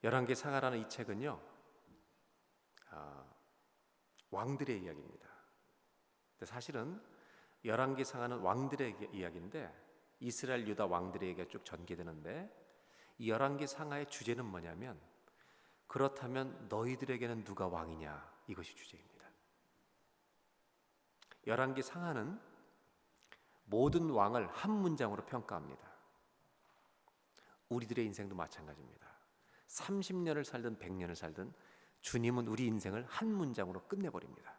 열왕기상하라는 이 책은요, 왕들의 이야기입니다. 근데 사실은 열왕기상하는 왕들의 이야기인데 이스라엘 유다 왕들에게 쭉 전개되는데, 이 열왕기상하의 주제는 뭐냐면, 그렇다면 너희들에게는 누가 왕이냐, 이것이 주제입니다. 열왕기상하는 모든 왕을 한 문장으로 평가합니다. 우리들의 인생도 마찬가지입니다. 30년을 살든 100년을 살든 주님은 우리 인생을 한 문장으로 끝내버립니다.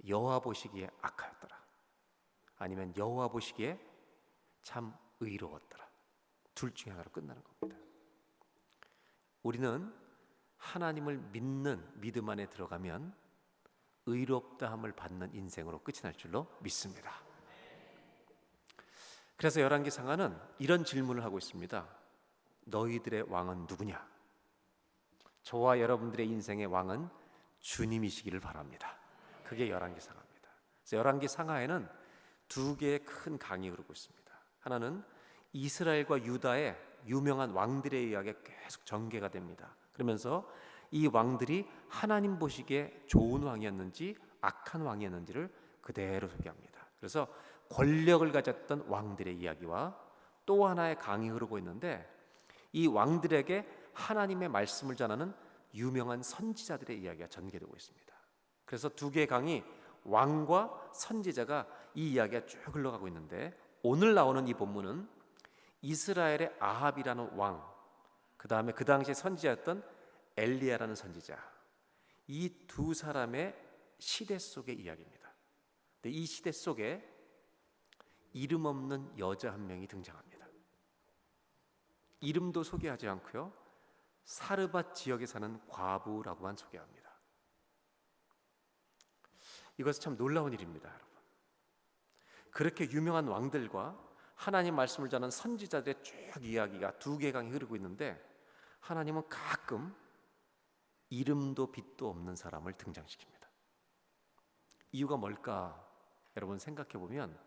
여호와 보시기에 악하였더라, 아니면 여호와 보시기에 참 의로웠더라. 둘 중에 하나로 끝나는 겁니다. 우리는 하나님을 믿는 믿음 안에 들어가면 의롭다함을 받는 인생으로 끝이 날 줄로 믿습니다. 그래서 열왕기상하는 이런 질문을 하고 있습니다. 너희들의 왕은 누구냐? 저와 여러분들의 인생의 왕은 주님이시기를 바랍니다. 그게 열왕기상하입니다. 그래서 열왕기상하에는 두 개의 큰 강이 흐르고 있습니다. 하나는 이스라엘과 유다의 유명한 왕들의 이야기가 계속 전개가 됩니다. 그러면서 이 왕들이 하나님 보시기에 좋은 왕이었는지 악한 왕이었는지를 그대로 소개합니다. 그래서 권력을 가졌던 왕들의 이야기와 또 하나의 강이 흐르고 있는데, 이 왕들에게 하나님의 말씀을 전하는 유명한 선지자들의 이야기가 전개되고 있습니다. 그래서 두 개의 강이, 왕과 선지자가 이 이야기가 쭉 흘러가고 있는데, 오늘 나오는 이 본문은 이스라엘의 아합이라는 왕, 그 다음에 그 당시에 선지자였던 엘리야라는 선지자, 이 두 사람의 시대 속의 이야기입니다. 근데 이 시대 속에 이름 없는 여자 한 명이 등장합니다. 이름도 소개하지 않고요, 사르밧 지역에 사는 과부라고만 소개합니다. 이것은 참 놀라운 일입니다, 여러분. 그렇게 유명한 왕들과 하나님 말씀을 전하는 선지자들의 쭉 이야기가 두 개의 강이 흐르고 있는데, 하나님은 가끔 이름도 빛도 없는 사람을 등장시킵니다. 이유가 뭘까? 여러분 생각해 보면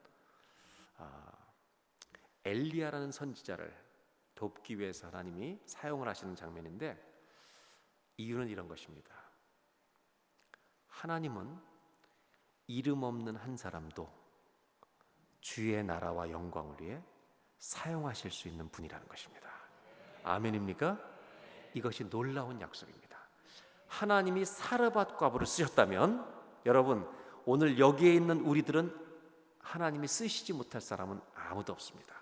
엘리야라는 선지자를 돕기 위해서 하나님이 사용을 하시는 장면인데, 이유는 이런 것입니다. 하나님은 이름 없는 한 사람도 주의 나라와 영광을 위해 사용하실 수 있는 분이라는 것입니다. 아멘입니까? 이것이 놀라운 약속입니다. 하나님이 사르밧 과부를 쓰셨다면, 여러분 오늘 여기에 있는 우리들은 하나님이 쓰시지 못할 사람은 아무도 없습니다.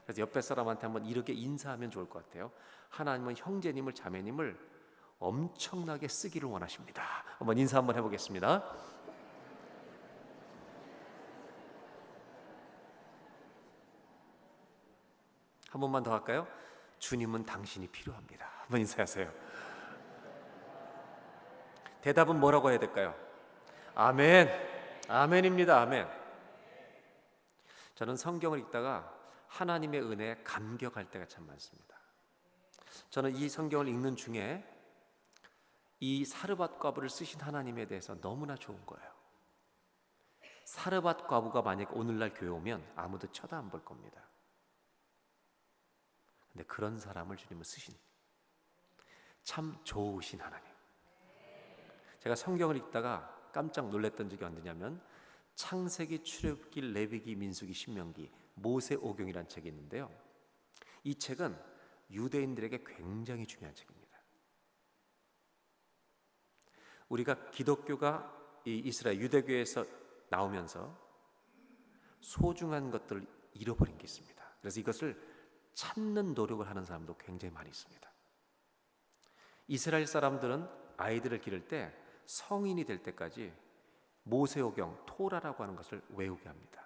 그래서 옆에 사람한테 한번 이렇게 인사하면 좋을 것 같아요. 하나님은 형제님을 자매님을 엄청나게 쓰기를 원하십니다. 한번 인사 한번 해보겠습니다. 한 번만 더 할까요? 주님은 당신이 필요합니다. 한번 인사하세요. 대답은 뭐라고 해야 될까요? 아멘. 아멘입니다. 아멘. 저는 성경을 읽다가 하나님의 은혜에 감격할 때가 참 많습니다. 저는 이 성경을 읽는 중에 이 사르밧 과부를 쓰신 하나님에 대해서 너무나 좋은 거예요. 사르밧 과부가 만약 오늘날 교회 오면 아무도 쳐다 안 볼 겁니다. 근데 그런 사람을 주님은 쓰신 참 좋으신 하나님. 제가 성경을 읽다가 깜짝 놀랐던 적이 언제냐면, 창세기, 출애굽기, 레위기, 민수기, 신명기, 모세오경이라는 책이 있는데요, 이 책은 유대인들에게 굉장히 중요한 책입니다. 우리가 기독교가 이 이스라엘 유대교에서 나오면서 소중한 것들을 잃어버린 게 있습니다. 그래서 이것을 찾는 노력을 하는 사람도 굉장히 많이 있습니다. 이스라엘 사람들은 아이들을 기를 때 성인이 될 때까지 모세오경, 토라라고 하는 것을 외우게 합니다.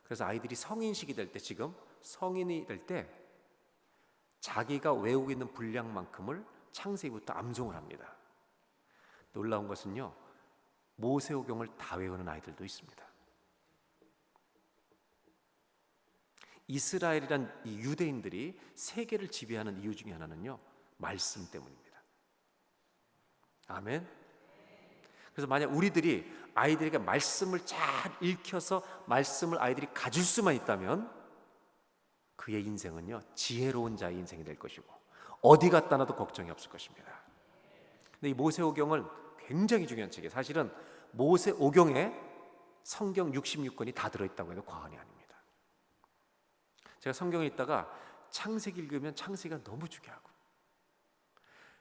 그래서 아이들이 성인식이 될 때, 지금 성인이 될 때 자기가 외우고 있는 분량만큼을 창세기부터 암송을 합니다. 놀라운 것은요, 모세오경을 다 외우는 아이들도 있습니다. 이스라엘이란 이 유대인들이 세계를 지배하는 이유 중에 하나는요, 말씀 때문입니다. 아멘. 그래서 만약 우리들이 아이들에게 말씀을 잘 읽혀서 말씀을 아이들이 가질 수만 있다면 그의 인생은요, 지혜로운 자의 인생이 될 것이고, 어디 갖다 놔도 걱정이 없을 것입니다. 근데 이 모세오경은 굉장히 중요한 책이에요. 사실은 모세오경에 성경 66권이 다 들어있다고 해도 과언이 아닙니다. 제가 성경을 읽다가 창세기 읽으면 창세기가 너무 중요하고,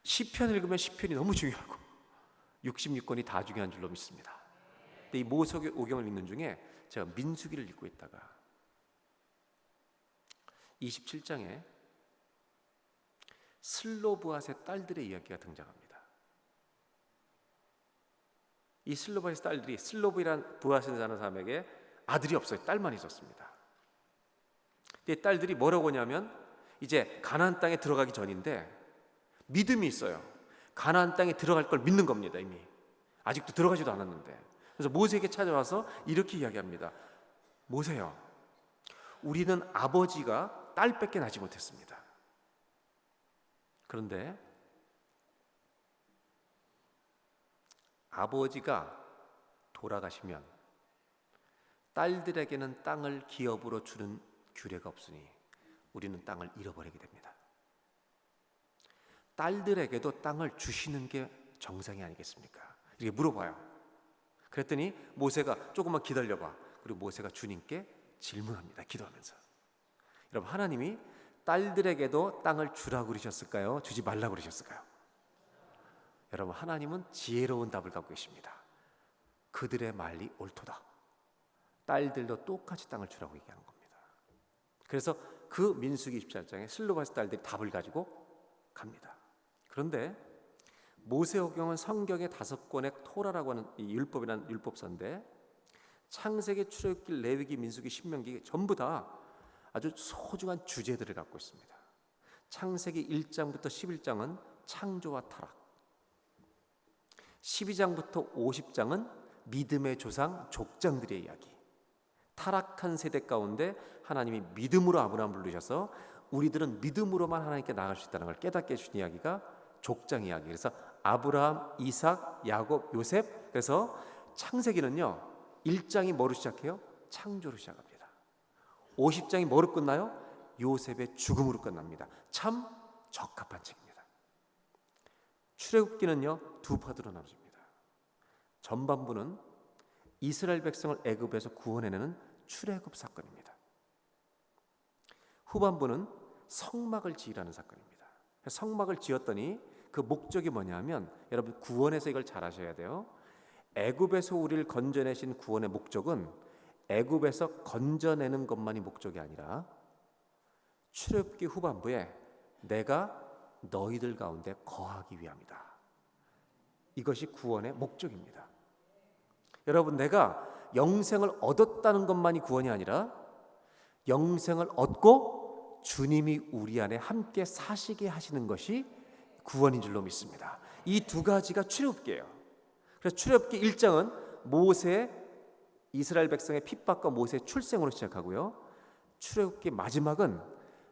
시편 읽으면 시편이 너무 중요하고, 66권이 다 중요한 줄로 믿습니다. 근데 이 모세오경을 읽는 중에 제가 민수기를 읽고 있다가 27장에 슬로브앗의 딸들의 이야기가 등장합니다. 이 슬로브앗의 딸들이, 슬로브이란 부앗이라는 사람에게 아들이 없어요. 딸만 있었습니다. 이 딸들이 뭐라고 하냐면, 이제 가나안 땅에 들어가기 전인데 믿음이 있어요. 가나안 땅에 들어갈 걸 믿는 겁니다. 이미 아직도 들어가지도 않았는데. 그래서 모세에게 찾아와서 이렇게 이야기합니다. 모세요, 우리는 아버지가 딸밖에 나지 못했습니다. 그런데 아버지가 돌아가시면 딸들에게는 땅을 기업으로 주는 규례가 없으니 우리는 땅을 잃어버리게 됩니다. 딸들에게도 땅을 주시는 게 정상이 아니겠습니까? 이렇게 물어봐요. 그랬더니 모세가 조금만 기다려봐. 그리고 모세가 주님께 질문합니다. 기도하면서. 여러분, 하나님이 딸들에게도 땅을 주라고 그러셨을까요? 주지 말라고 그러셨을까요? 여러분, 하나님은 지혜로운 답을 갖고 계십니다. 그들의 말이 옳도다. 딸들도 똑같이 땅을 주라고 얘기하는 겁니다. 그래서 그 민수기 24장에 슬로바스 딸들이 답을 가지고 갑니다. 그런데 모세오경은 성경의 5권의 토라라고 하는 이 율법이라는 율법서인데, 창세기, 출애굽기, 레위기, 민수기, 신명기 전부 다 아주 소중한 주제들을 갖고 있습니다. 창세기 1장부터 11장은 창조와 타락, 12장부터 50장은 믿음의 조상 족장들의 이야기, 타락한 세대 가운데 하나님이 믿음으로 아브라함을 부르셔서 우리들은 믿음으로만 하나님께 나아갈 수 있다는 걸 깨닫게 해주신 이야기가 족장 이야기. 그래서 아브라함, 이삭, 야곱, 요셉. 그래서 창세기는요, 1장이 뭐로 시작해요? 창조로 시작합니다. 50장이 뭐로 끝나요? 요셉의 죽음으로 끝납니다. 참 적합한 책입니다. 출애굽기는요, 2파트로 나눠집니다. 전반부는 이스라엘 백성을 애굽에서 구원해내는 출애굽 사건입니다. 후반부는 성막을 지으라는 사건입니다. 성막을 지었더니 그 목적이 뭐냐면, 여러분 구원에서 이걸 잘 아셔야 돼요. 애굽에서 우리를 건져내신 구원의 목적은 애굽에서 건져내는 것만이 목적이 아니라 출애굽기 후반부에 내가 너희들 가운데 거하기 위함이다. 이것이 구원의 목적입니다. 여러분, 내가 영생을 얻었다는 것만이 구원이 아니라 영생을 얻고 주님이 우리 안에 함께 사시게 하시는 것이 구원인 줄로 믿습니다. 이 두 가지가 출애굽기예요. 그래서 출애굽기 1장은 모세, 이스라엘 백성의 핍박과 모세의 출생으로 시작하고요, 출애굽기 마지막은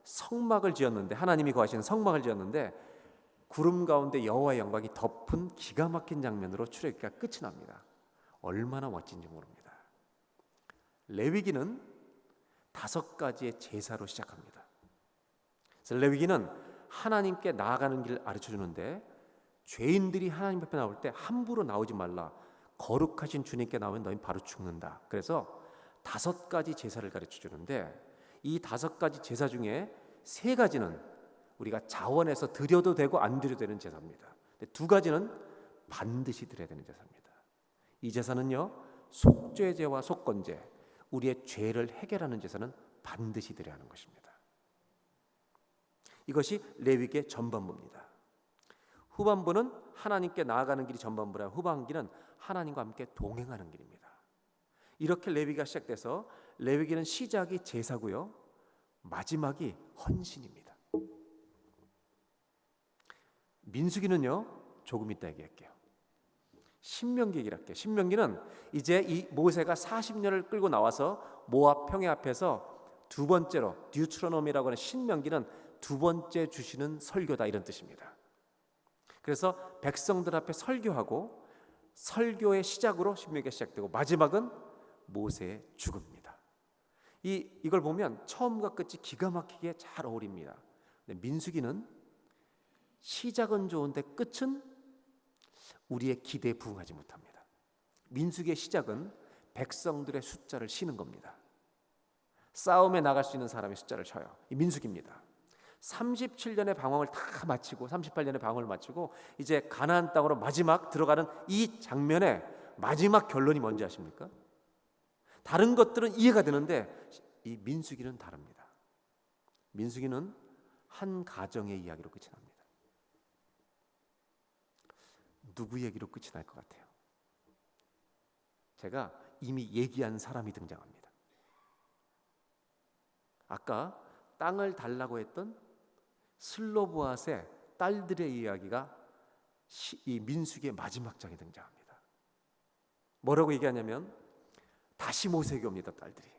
성막을 지었는데, 하나님이 거하시는 성막을 지었는데 구름 가운데 여호와의 영광이 덮은 기가 막힌 장면으로 출애굽기가 끝이 납니다. 얼마나 멋진지 모릅니다. 레위기는 5가지의 제사로 시작합니다. 그래서 레위기는 하나님께 나아가는 길을 가르쳐 주는데, 죄인들이 하나님 앞에 나올 때 함부로 나오지 말라. 거룩하신 주님께 나오면 너희는 바로 죽는다. 그래서 5가지 제사를 가르쳐 주는데, 이 5가지 제사 중에 3가지는 우리가 자원해서 드려도 되고 안 드려도 되는 제사입니다. 근데 2가지는 반드시 드려야 되는 제사입니다. 이 제사는요, 속죄제와 속건제, 우리의 죄를 해결하는 제사는 반드시 드려야 하는 것입니다. 이것이 레위기의 전반부입니다. 후반부는 하나님께 나아가는 길이 전반부라, 후반기는 하나님과 함께 동행하는 길입니다. 이렇게 레위기가 시작돼서 레위기는 시작이 제사고요, 마지막이 헌신입니다. 민수기는요, 조금 이따 얘기할게요. 신명기 얘기를 할게요. 신명기는 이제 이 모세가 40년을 끌고 나와서 모압 평야 앞에서 두 번째로, 듀트로노미라고 하는 신명기는 2번째 주시는 설교다, 이런 뜻입니다. 그래서 백성들 앞에 설교하고, 설교의 시작으로 신명기가 시작되고 마지막은 모세의 죽음입니다. 이걸 보면 처음과 끝이 기가 막히게 잘 어울립니다. 근데 민수기는 시작은 좋은데 끝은 우리의 기대에 부응하지 못합니다. 민수기의 시작은 백성들의 숫자를 쉬는 겁니다. 싸움에 나갈 수 있는 사람의 숫자를 쳐요. 이 민수기입니다. 37년의 방황을 다 마치고 38년의 방황을 마치고 이제 가나안 땅으로 마지막 들어가는 이 장면의 마지막 결론이 뭔지 아십니까? 다른 것들은 이해가 되는데 이 민수기는 다릅니다. 민수기는 한 가정의 이야기로 끝이 납니다. 누구 얘기로 끝이 날 것 같아요? 제가 이미 얘기한 사람이 등장합니다. 아까 땅을 달라고 했던 슬로보앗의 딸들의 이야기가 이 민수기의 마지막 장에 등장합니다. 뭐라고 얘기하냐면 다시 모세에게 옵니다. 딸들이.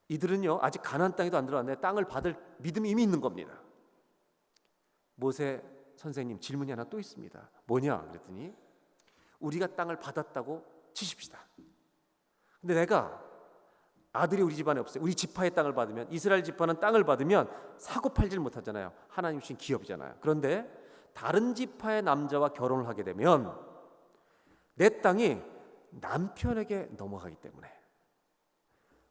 이들은요 아직 가나안 땅에도 안 들어왔는데 땅을 받을 믿음이 이미 있는 겁니다. 모세 선생님 질문이 하나 또 있습니다. 뭐냐 그랬더니 우리가 땅을 받았다고 치십시다. 근데 내가 아들이 우리 집안에 없어요. 우리 지파의 땅을 받으면 이스라엘 지파는 땅을 받으면 사고 팔질 못하잖아요. 하나님 주신 기업이잖아요. 그런데 다른 지파의 남자와 결혼을 하게 되면 내 땅이 남편에게 넘어가기 때문에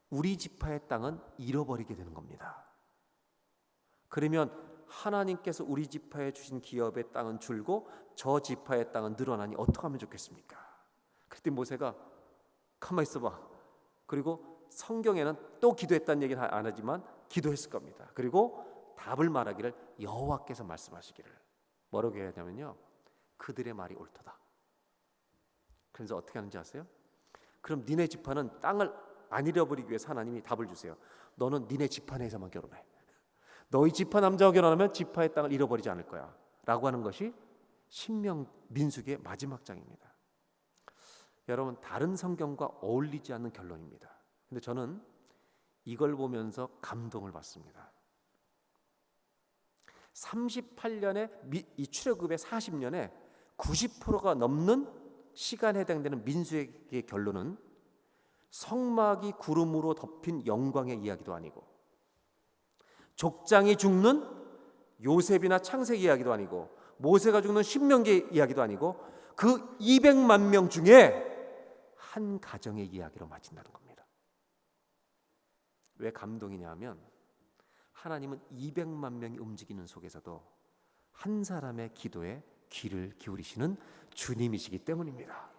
우리 지파의 땅은 잃어버리게 되는 겁니다. 그러면 하나님께서 우리 지파에 주신 기업의 땅은 줄고 저 지파의 땅은 늘어나니 어떻게 하면 좋겠습니까? 그때 모세가 가만히 있어봐. 그리고 성경에는 또 기도했다는 얘기는 안 하지만 기도했을 겁니다. 그리고 답을 말하기를 여호와께서 말씀하시기를 뭐라고 얘기하냐면요 그들의 말이 옳도다. 그래서 어떻게 하는지 아세요? 그럼 니네 지파는 땅을 안 잃어버리기 위해서 하나님이 답을 주세요. 너는 니네 지파 내에서만 결혼해. 너희 지파 남자와 결혼하면 지파의 땅을 잃어버리지 않을 거야 라고 하는 것이 민수기의 마지막 장입니다. 여러분 다른 성경과 어울리지 않는 결론입니다. 근데 저는 이걸 보면서 감동을 받습니다. 38년에 이 출애굽의 40년에 90%가 넘는 시간에 해당되는 민수기의 결론은 성막이 구름으로 덮인 영광의 이야기도 아니고 족장이 죽는 요셉이나 창세기 이야기도 아니고 모세가 죽는 신명기 이야기도 아니고 그 200만 명 중에 한 가정의 이야기로 마친다는 겁니다. 왜 감동이냐 하면 하나님은 200만 명이 움직이는 속에서도 한 사람의 기도에 귀를 기울이시는 주님이시기 때문입니다.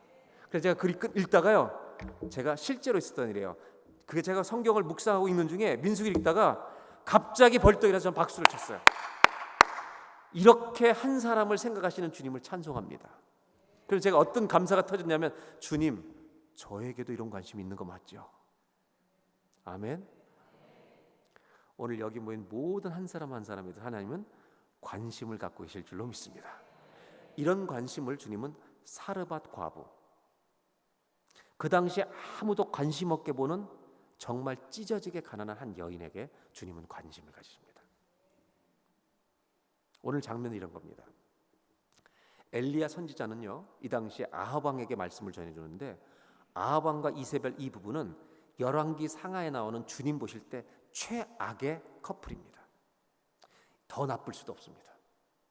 그래서 제가 글 읽다가요 제가 실제로 있었던 일이에요. 그게 제가 성경을 묵상하고 있는 중에 민수기를 읽다가 갑자기 벌떡 일어나서 저는 박수를 쳤어요. 이렇게 한 사람을 생각하시는 주님을 찬송합니다. 그래서 제가 어떤 감사가 터졌냐면 주님 저에게도 이런 관심이 있는 거 맞죠? 아멘. 오늘 여기 모인 모든 한 사람 한 사람에도 하나님은 관심을 갖고 계실 줄로 믿습니다. 이런 관심을 주님은 사르밧 과부 그 당시에 아무도 관심 없게 보는 정말 찢어지게 가난한 한 여인에게 주님은 관심을 가지십니다. 오늘 장면은 이런 겁니다. 엘리야 선지자는요 이 당시에 아합 왕에게 말씀을 전해주는데 아합 왕과 이세벨 이 부부는 열왕기 상하에 나오는 주님 보실 때 최악의 커플입니다. 더 나쁠 수도 없습니다.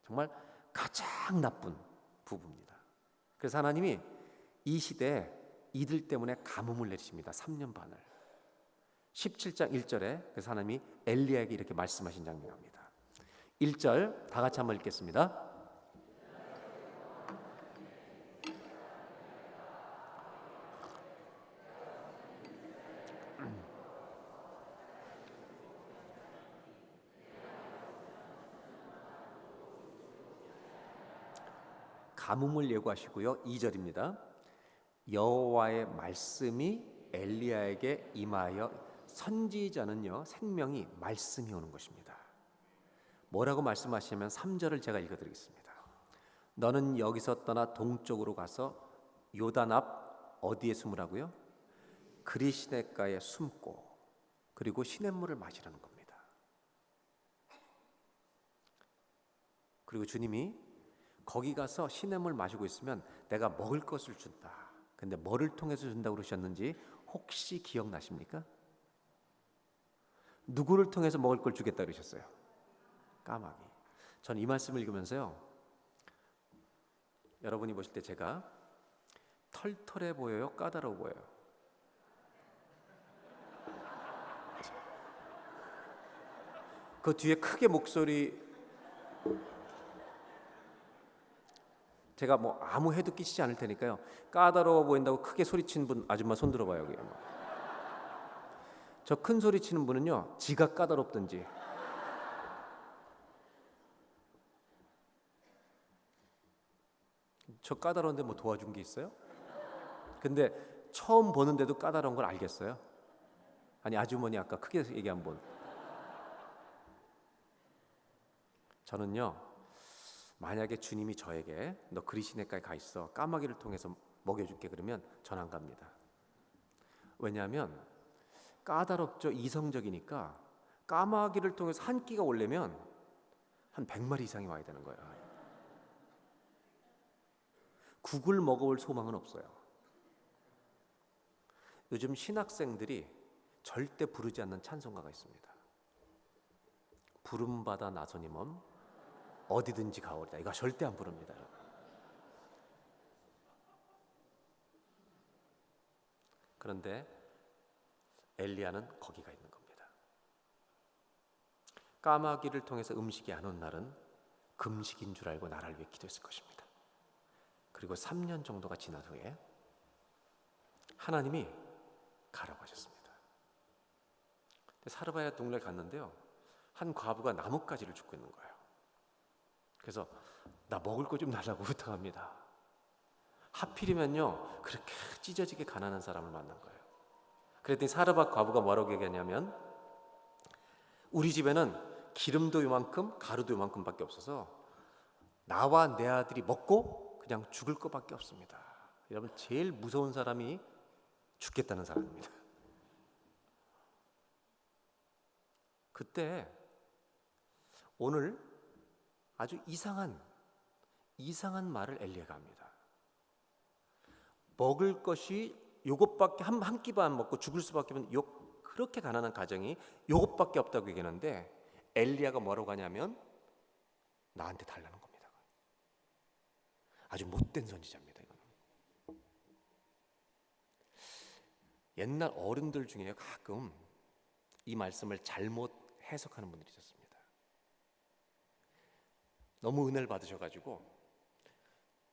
정말 가장 나쁜 부부입니다. 그래서 하나님이 이 시대에 이들 때문에 가뭄을 내리십니다. 3년 반을. 17장 1절에 그래서 하나님이 엘리야에게 이렇게 말씀하신 장면입니다. 1절 다 같이 한번 읽겠습니다. 가뭄을 예고하시고요. 2절입니다. 여호와의 말씀이 엘리야에게 임하여 선지자는요 생명이 말씀이 오는 것입니다. 뭐라고 말씀하시냐면 3절을 제가 읽어드리겠습니다. 너는 여기서 떠나 동쪽으로 가서 요단 앞 어디에 숨으라고요? 그리시네가에 숨고 그리고 시냇물을 마시라는 겁니다. 그리고 주님이 거기 가서 시냇물 마시고 있으면 내가 먹을 것을 준다. 근데 뭐를 통해서 준다고 그러셨는지 혹시 기억나십니까? 누구를 통해서 먹을 걸 주겠다 그러셨어요? 까마귀. 저는 이 말씀을 읽으면서요, 여러분이 보실 때 제가 털털해 보여요? 까다로워 보여요? 그 뒤에 크게 목소리, 제가 뭐 아무 해도 끼치지 않을 테니까요, 까다로워 보인다고 크게 소리치는 분 아줌마 손 들어봐요. 저 큰 소리 치는 분은요, 지가 까다롭든지. 저 까다로운데 뭐 도와준 게 있어요? 근데 처음 보는데도 까다로운 걸 알겠어요? 아니, 아주머니 아까 크게 얘기한 분. 저는요, 만약에 주님이 저에게 너 그리시네가에 가 있어, 까마귀를 통해서 먹여줄게 그러면 전 안 갑니다. 왜냐하면 까다롭죠. 이성적이니까 까마귀를 통해서 한 끼가 오려면 한 100마리 이상이 와야 되는 거예요. 국을 먹어볼 소망은 없어요. 요즘 신학생들이 절대 부르지 않는 찬송가가 있습니다. 부름받아 나서님은 어디든지 가오리다. 이거 절대 안 부릅니다. 그런데 엘리야는 거기가 있는 겁니다. 까마귀를 통해서 음식이 안 온 날은 금식인 줄 알고 나를 위해 기도했을 것입니다. 그리고 3년 정도가 지난 후에 하나님이 가라고 하셨습니다. 사르바야 동네에 갔는데요, 한 과부가 나뭇가지를 줍고 있는 거예요. 그래서 나 먹을 거 좀 달라고 부탁합니다. 하필이면요, 그렇게 찢어지게 가난한 사람을 만난 거예요. 그랬더니 사르밧 과부가 뭐라고 얘기하냐면, 우리 집에는 기름도 요만큼 가루도 요만큼밖에 없어서 나와 내 아들이 먹고 그냥 죽을 것밖에 없습니다. 여러분, 제일 무서운 사람이 죽겠다는 사람입니다. 그때 오늘 아주 이상한 말을 엘리야가 합니다. 먹을 것이 요것밖에 한 끼만 먹고 죽을 수밖에 없는 그렇게 가난한 가정이 요것밖에 없다고 얘기하는데, 엘리야가 뭐라고 하냐면 나한테 달라는 겁니다. 아주 못된 선지자입니다. 이거는. 옛날 어른들 중에 가끔 이 말씀을 잘못 해석하는 분들이 있었습니다. 너무 은혜를 받으셔가지고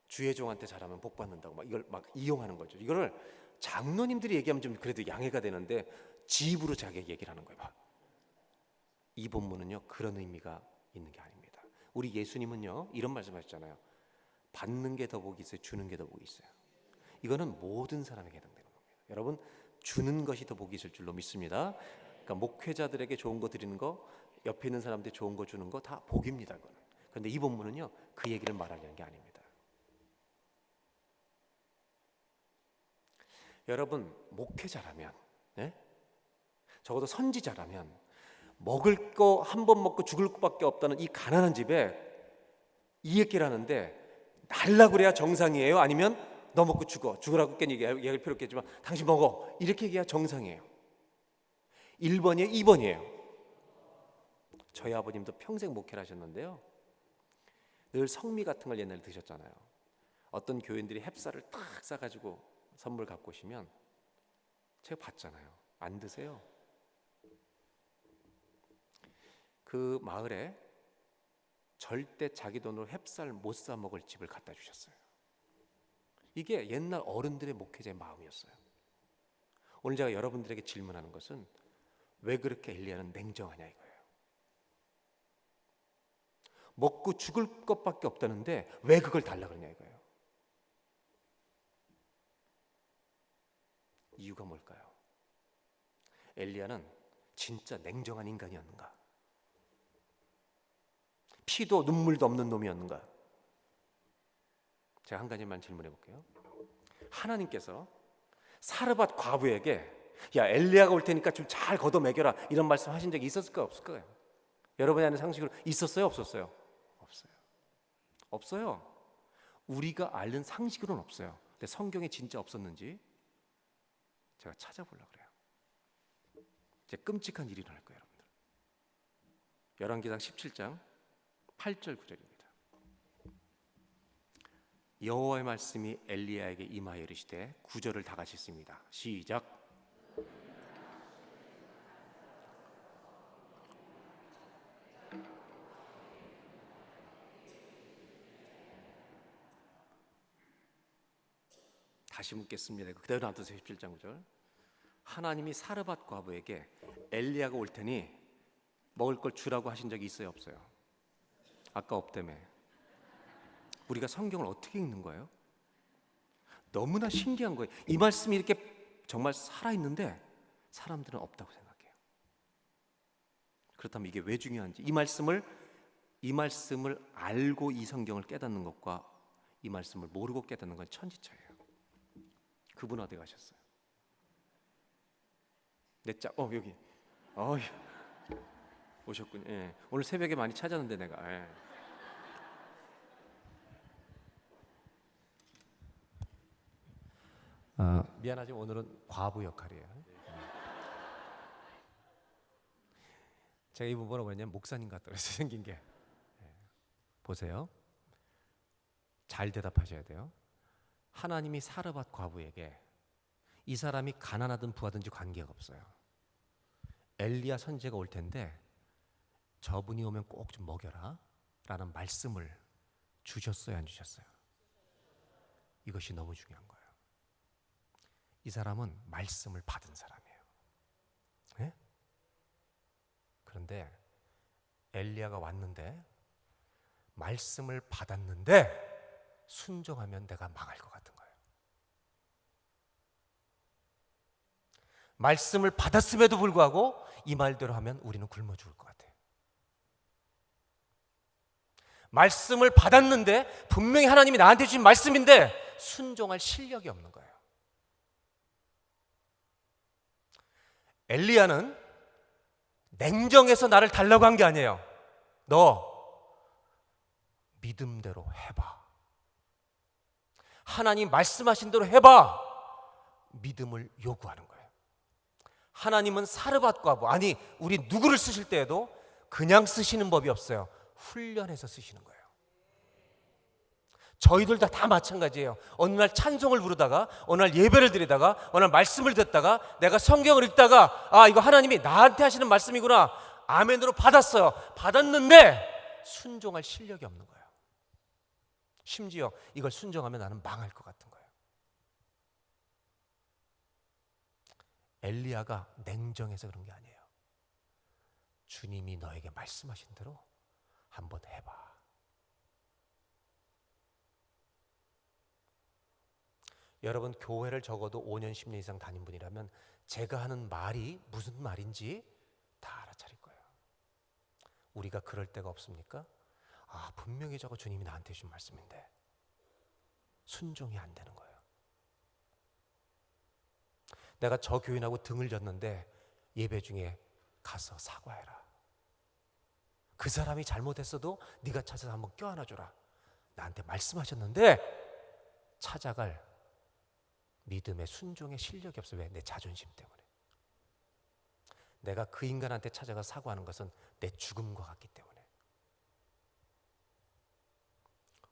주의 종한테 잘하면 복 받는다고 막 이걸 막 이용하는 거죠. 이거를 장로님들이 얘기하면 좀 그래도 양해가 되는데 지 입으로 자기 얘기를 하는 거예요. 이 본문은요, 그런 의미가 있는 게 아닙니다. 우리 예수님은요, 이런 말씀하셨잖아요. 받는 게 더 복이 있어요, 주는 게 더 복이 있어요. 이거는 모든 사람에게 해당되는 겁니다. 여러분, 주는 것이 더 복이 있을 줄로 믿습니다. 그러니까 목회자들에게 좋은 거 드리는 거, 옆에 있는 사람들 좋은 거 주는 거 다 복입니다. 그거는. 그런데 이 본문은요, 그 얘기를 말하려는 게 아닙니다. 여러분, 목회자라면, 적어도 선지자라면 먹을 거 한 번 먹고 죽을 것밖에 없다는 이 가난한 집에 이 얘기를 하는데, 달라고 그래야 정상이에요? 아니면 너 먹고 죽으라고 얘기할 필요 없겠지만 당신 먹어, 이렇게 얘기해야 정상이에요? 1번이에요? 2번이에요? 저희 아버님도 평생 목회를 하셨는데요, 늘 성미 같은 걸 옛날에 드셨잖아요. 어떤 교인들이 햅쌀을 탁 싸가지고 선물 갖고 오시면 제가 봤잖아요. 안 드세요. 그 마을에 절대 자기 돈으로 햅쌀 못 사 먹을 집을 갖다 주셨어요. 이게 옛날 어른들의 목회자의 마음이었어요. 오늘 제가 여러분들에게 질문하는 것은, 왜 그렇게 엘리야는 냉정하냐 이거예요. 먹고 죽을 것밖에 없다는데 왜 그걸 달라 그러냐 이거예요. 이유가 뭘까요? 엘리야는 진짜 냉정한 인간이었는가? 피도 눈물도 없는 놈이었는가? 제가 한 가지만 질문해 볼게요. 하나님께서 사르밧 과부에게 야, 엘리야가 올 테니까 좀 잘 걷어 먹여라, 이런 말씀 하신 적이 있었을까요, 없을까요? 여러분이 아는 상식으로 있었어요, 없었어요? 없어요. 우리가 아는 상식으로는 없어요. 근데 성경에 진짜 없었는지 제가 찾아보려고 그래요. 이제 끔찍한 일이 일어날 거예요, 여러분들. 열왕기상 17장 8절 9절입니다. 여호와의 말씀이 엘리야에게 임하여 이르시되 9절을 다 같이 읽습니다. 시작. 다시 묻겠습니다. 그대로 놔두세요. 17장 9절. 하나님이 사르밧 과부에게 엘리야가 올 테니 먹을 걸 주라고 하신 적이 있어요, 없어요? 아까 없다며. 우리가 성경을 어떻게 읽는 거예요? 너무나 신기한 거예요. 이 말씀이 이렇게 정말 살아있는데 사람들은 없다고 생각해요. 그렇다면 이게 왜 중요한지, 이 말씀을 알고 이 성경을 깨닫는 것과 이 말씀을 모르고 깨닫는 건 천지차예요. 그분 어디 가셨어요? 여기 오셨군요. 예. 오늘 새벽에 많이 찾았는데 내가. 예. 미안하지만 오늘은 과부 역할이에요. 제가 이 부분은 뭐냐면 목사님 같더라고요. 생긴 게. 보세요. 잘 대답하셔야 돼요. 하나님이 사르밧 과부에게 이 사람이 가난하든 부하든지 관계가 없어요. 엘리야 선지자가 올 텐데 저분이 오면 꼭 좀 먹여라 라는 말씀을 주셨어요, 안 주셨어요? 이것이 너무 중요한 거예요. 이 사람은 말씀을 받은 사람이에요. 네? 그런데 엘리야가 왔는데 말씀을 받았는데 순종하면 내가 망할 것 같은 거예요. 말씀을 받았음에도 불구하고 이 말대로 하면 우리는 굶어 죽을 것 같아요. 말씀을 받았는데 분명히 하나님이 나한테 주신 말씀인데 순종할 실력이 없는 거예요. 엘리야는 냉정해서 나를 달라고 한 게 아니에요. 너 믿음대로 해봐. 하나님 말씀하신 대로 해봐. 믿음을 요구하는 거예요. 하나님은 사르밧 과부, 아니 우리 누구를 쓰실 때에도 그냥 쓰시는 법이 없어요. 훈련해서 쓰시는 거예요. 저희들도 다 마찬가지예요. 어느 날 찬송을 부르다가, 어느 날 예배를 드리다가, 어느 날 말씀을 듣다가, 내가 성경을 읽다가 이거 하나님이 나한테 하시는 말씀이구나, 아멘으로 받았어요. 받았는데 순종할 실력이 없는 거예요. 심지어 이걸 순종하면 나는 망할 것 같은 거예요. 엘리야가 냉정해서 그런 게 아니에요. 주님이 너에게 말씀하신 대로 한번 해봐. 여러분 교회를 적어도 5년 10년 이상 다닌 분이라면 제가 하는 말이 무슨 말인지 다 알아차릴 거예요. 우리가 그럴 때가 없습니까? 분명히 저거 주님이 나한테 주신 말씀인데 순종이 안 되는 거예요. 내가 저 교인하고 등을 졌는데 예배 중에 가서 사과해라. 그 사람이 잘못했어도 네가 찾아서 한번 껴안아줘라. 나한테 말씀하셨는데 찾아갈 믿음의 순종의 실력이 없어. 왜? 내 자존심 때문에. 내가 그 인간한테 찾아가 사과하는 것은 내 죽음과 같기 때문에.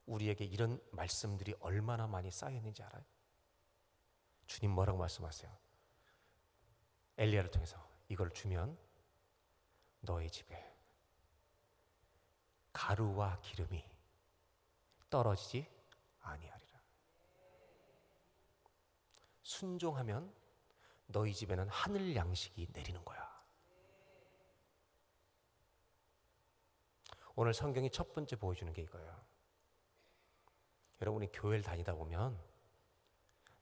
우리에게 이런 말씀들이 얼마나 많이 쌓여있는지 알아요? 주님 뭐라고 말씀하세요? 엘리야를 통해서 이걸 주면 너의 집에 가루와 기름이 떨어지지 아니하리라. 순종하면 너희 집에는 하늘 양식이 내리는 거야. 오늘 성경이 첫 번째 보여주는 게 이거예요. 여러분이 교회를 다니다 보면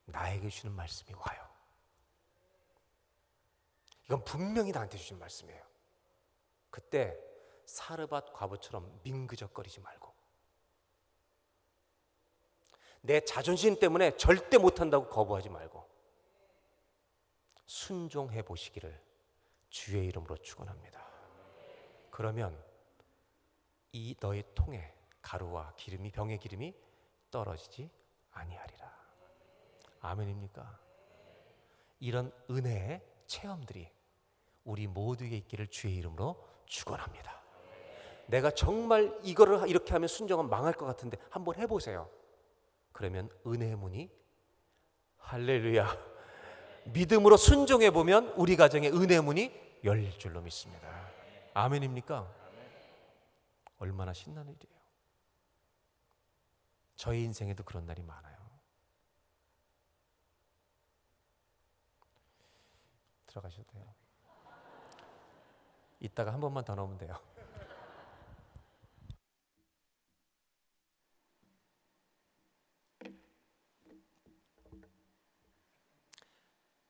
나에게 주는 말씀이 와요. 이건 분명히 나한테 주신 말씀이에요. 그때 사르밧 과부처럼 민그적거리지 말고, 내 자존심 때문에 절대 못한다고 거부하지 말고 순종해 보시기를 주의 이름으로 축원합니다. 그러면 이 너의 통에 가루와 기름이, 병의 기름이 떨어지지 아니하리라. 아멘입니까? 이런 은혜의 체험들이 우리 모두에게 있기를 주의 이름으로 축원합니다. 내가 정말 이거를 이렇게 하면 순종은 망할 것 같은데 한번 해보세요. 그러면 은혜의 문이, 할렐루야, 믿음으로 순종해 보면 우리 가정에 은혜의 문이 열릴 줄로 믿습니다. 아멘입니까? 얼마나 신나는 일이에요. 저희 인생에도 그런 날이 많아요. 들어가셔도 돼요. 이따가 한 번만 더 넣으면 돼요.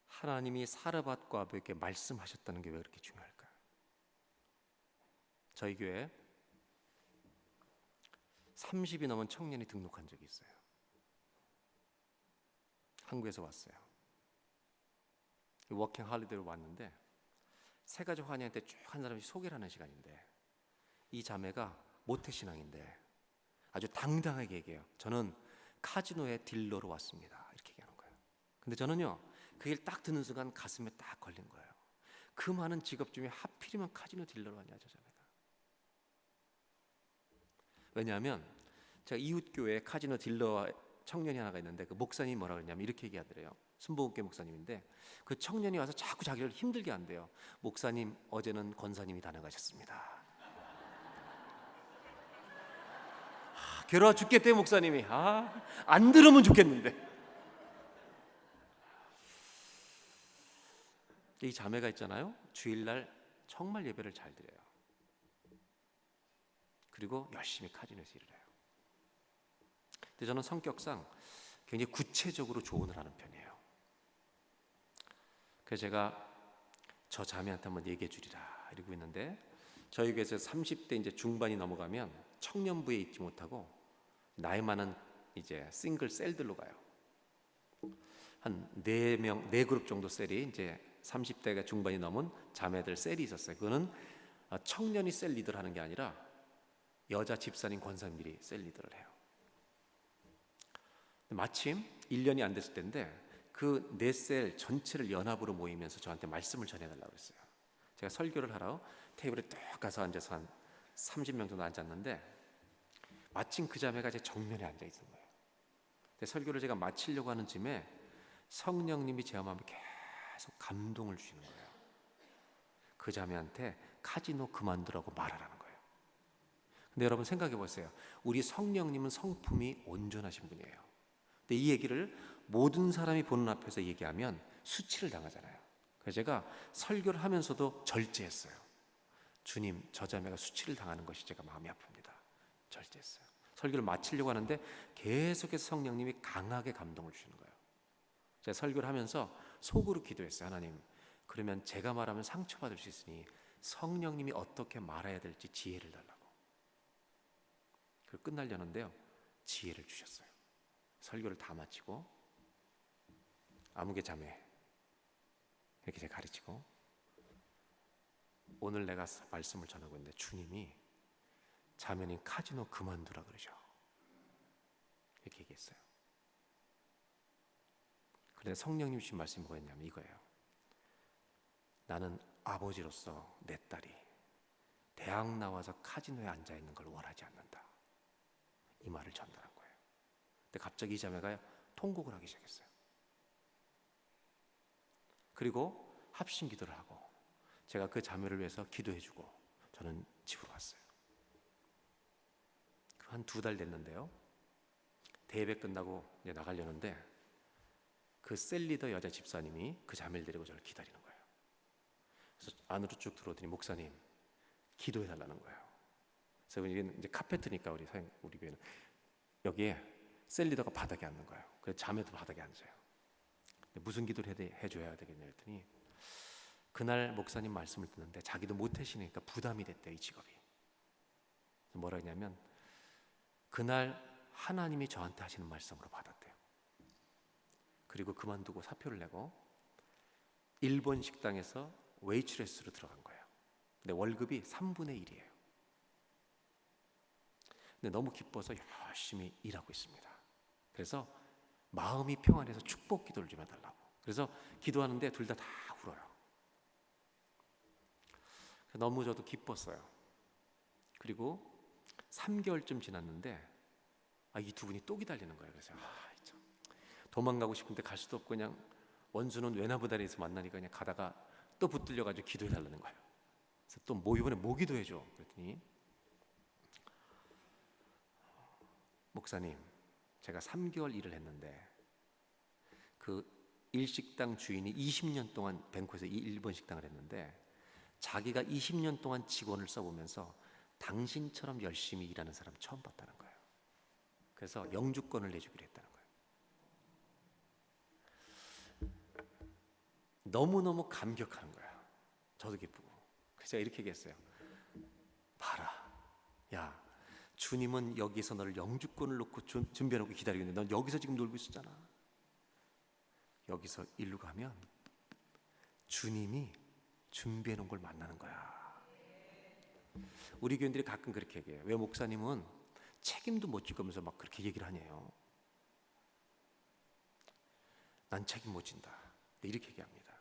하나님이 사르밧과 아비에게 말씀하셨다는 게 왜 그렇게 중요할까요? 저희 교회에 30이 넘은 청년이 등록한 적이 있어요. 한국에서 왔어요. 워킹 할리데이로 왔는데 세 가지 환영회 때 쭉 한 사람씩 소개를 하는 시간인데, 이 자매가 모태신앙인데 아주 당당하게 얘기해요. 저는 카지노의 딜러로 왔습니다. 이렇게 얘기하는 거예요. 근데 저는요, 그 얘기를 딱 듣는 순간 가슴에 딱 걸린 거예요. 그 많은 직업 중에 하필이면 카지노 딜러로 왔냐, 저 자매가. 왜냐하면 제가 이웃교회에 카지노 딜러 청년이 하나가 있는데, 그 목사님이 뭐라 그러냐면 이렇게 얘기하더래요. 순복음교회 목사님인데 그 청년이 와서 자꾸 자기를 힘들게 한대요. 목사님, 어제는 권사님이 다 나가셨습니다. 괴로워 죽겠대 목사님이. 안 들으면 좋겠는데. 이 자매가 있잖아요, 주일날 정말 예배를 잘 드려요. 그리고 열심히 카지노에서 일을 해요. 근데 저는 성격상 굉장히 구체적으로 조언을 하는 편이에요. 그래서 제가 저 자매한테 한번 얘기해 주리라 이러고 있는데, 저희 교회에서 30대 이제 중반이 넘어가면 청년부에 있지 못하고 나이 많은 이제 싱글 셀들로 가요. 한 4명, 4그룹 정도 셀이, 이제 30대가 중반이 넘은 자매들 셀이 있었어요. 그거는 청년이 셀 리더를 하는 게 아니라 여자 집사님, 권사님들이 셀 리더를 해요. 마침 1년이 안 됐을 때인데 그 4셀 전체를 연합으로 모이면서 저한테 말씀을 전해달라고 그랬어요. 제가 설교를 하러 테이블에 딱 가서 앉아서 한 30명 정도 앉았는데, 마침 그 자매가 제 정면에 앉아 있는 거예요. 근데 설교를 제가 마치려고 하는 쯤에 성령님이 제 마음에 계속 감동을 주시는 거예요. 그 자매한테 카지노 그만두라고 말하라는 거예요. 근데 여러분 생각해 보세요. 우리 성령님은 성품이 온전하신 분이에요. 근데 이 얘기를 모든 사람이 보는 앞에서 얘기하면 수치를 당하잖아요. 그래서 제가 설교를 하면서도 절제했어요. 주님, 저 자매가 수치를 당하는 것이 제가 마음이 아픕니다. 절제했어요. 설교를 마치려고 하는데 계속해서 성령님이 강하게 감동을 주시는 거예요. 제가 설교를 하면서 속으로 기도했어요. 하나님, 그러면 제가 말하면 상처받을 수 있으니 성령님이 어떻게 말해야 될지 지혜를 달라고. 그리고 끝나려는데요, 지혜를 주셨어요. 설교를 다 마치고 아무개 자매 이렇게 제가 가르치고, 오늘 내가 말씀을 전하고 있는데 주님이 자매님 카지노 그만두라 그러죠. 이렇게 얘기했어요. 그런데 성령님 주신 말씀이 뭐였냐면 이거예요. 나는 아버지로서 내 딸이 대학 나와서 카지노에 앉아있는 걸 원하지 않는다. 이 말을 전달한 거예요. 근데 갑자기 이 자매가 통곡을 하기 시작했어요. 그리고 합심 기도를 하고 제가 그 자매를 위해서 기도해주고 저는 집으로 왔어요. 한 2달 됐는데요, 대예배 끝나고 이제 나가려는데 그 셀리더 여자 집사님이 그 자매를 데리고 저를 기다리는 거예요. 그래서 안으로 쭉 들어오더니 목사님 기도해 달라는 거예요. 그래서 이제 카페트니까 우리 교회는 여기에 셀리더가 바닥에 앉는 거예요. 그래서 자매도 바닥에 앉아요. 무슨 기도를 해줘야 되겠냐 했더니 그날 목사님 말씀을 듣는데 자기도 모태신이니까 부담이 됐대요, 이 직업이. 뭐라 했냐면 그날 하나님이 저한테 하시는 말씀으로 받았대요. 그리고 그만두고 사표를 내고 일본 식당에서 웨이트레스로 들어간 거예요. 근데 월급이 3분의 1이에요. 근데 너무 기뻐서 열심히 일하고 있습니다. 그래서 마음이 평안해서 축복 기도를 좀 해달라고. 그래서 기도하는데 둘 다 울어요. 너무 저도 기뻤어요. 그리고 3개월쯤 지났는데 이 두 분이 또 기다리는 거예요. 그래서 참, 도망가고 싶은데 갈 수도 없고 그냥 원수는 외나무 다리에서 만나니까 그냥 가다가 또 붙들려가지고 기도해 달라는 거예요. 그래서 또 이번에 뭐 기도해줘? 그랬더니 목사님, 제가 3개월 일을 했는데 그 일식당 주인이 20년 동안 뱅코에서 이 일본 식당을 했는데 자기가 20년 동안 직원을 써보면서 당신처럼 열심히 일하는 사람 처음 봤다는 거예요. 그래서 영주권을 내주기로 했다는 거예요. 너무너무 감격하는 거야. 저도 기쁘고. 그래서 제가 이렇게 얘기했어요. 봐라, 야, 주님은 여기서 너를 영주권을 놓고 준비해놓고 기다리고 있는데 넌 여기서 지금 놀고 있었잖아. 여기서 일로 가면 주님이 준비해놓은 걸 만나는 거야. 우리 교인들이 가끔 그렇게 얘기해요. 왜 목사님은 책임도 못 질 거면서 막 그렇게 얘기를 하냐요. 난 책임 못 진다. 이렇게 얘기합니다.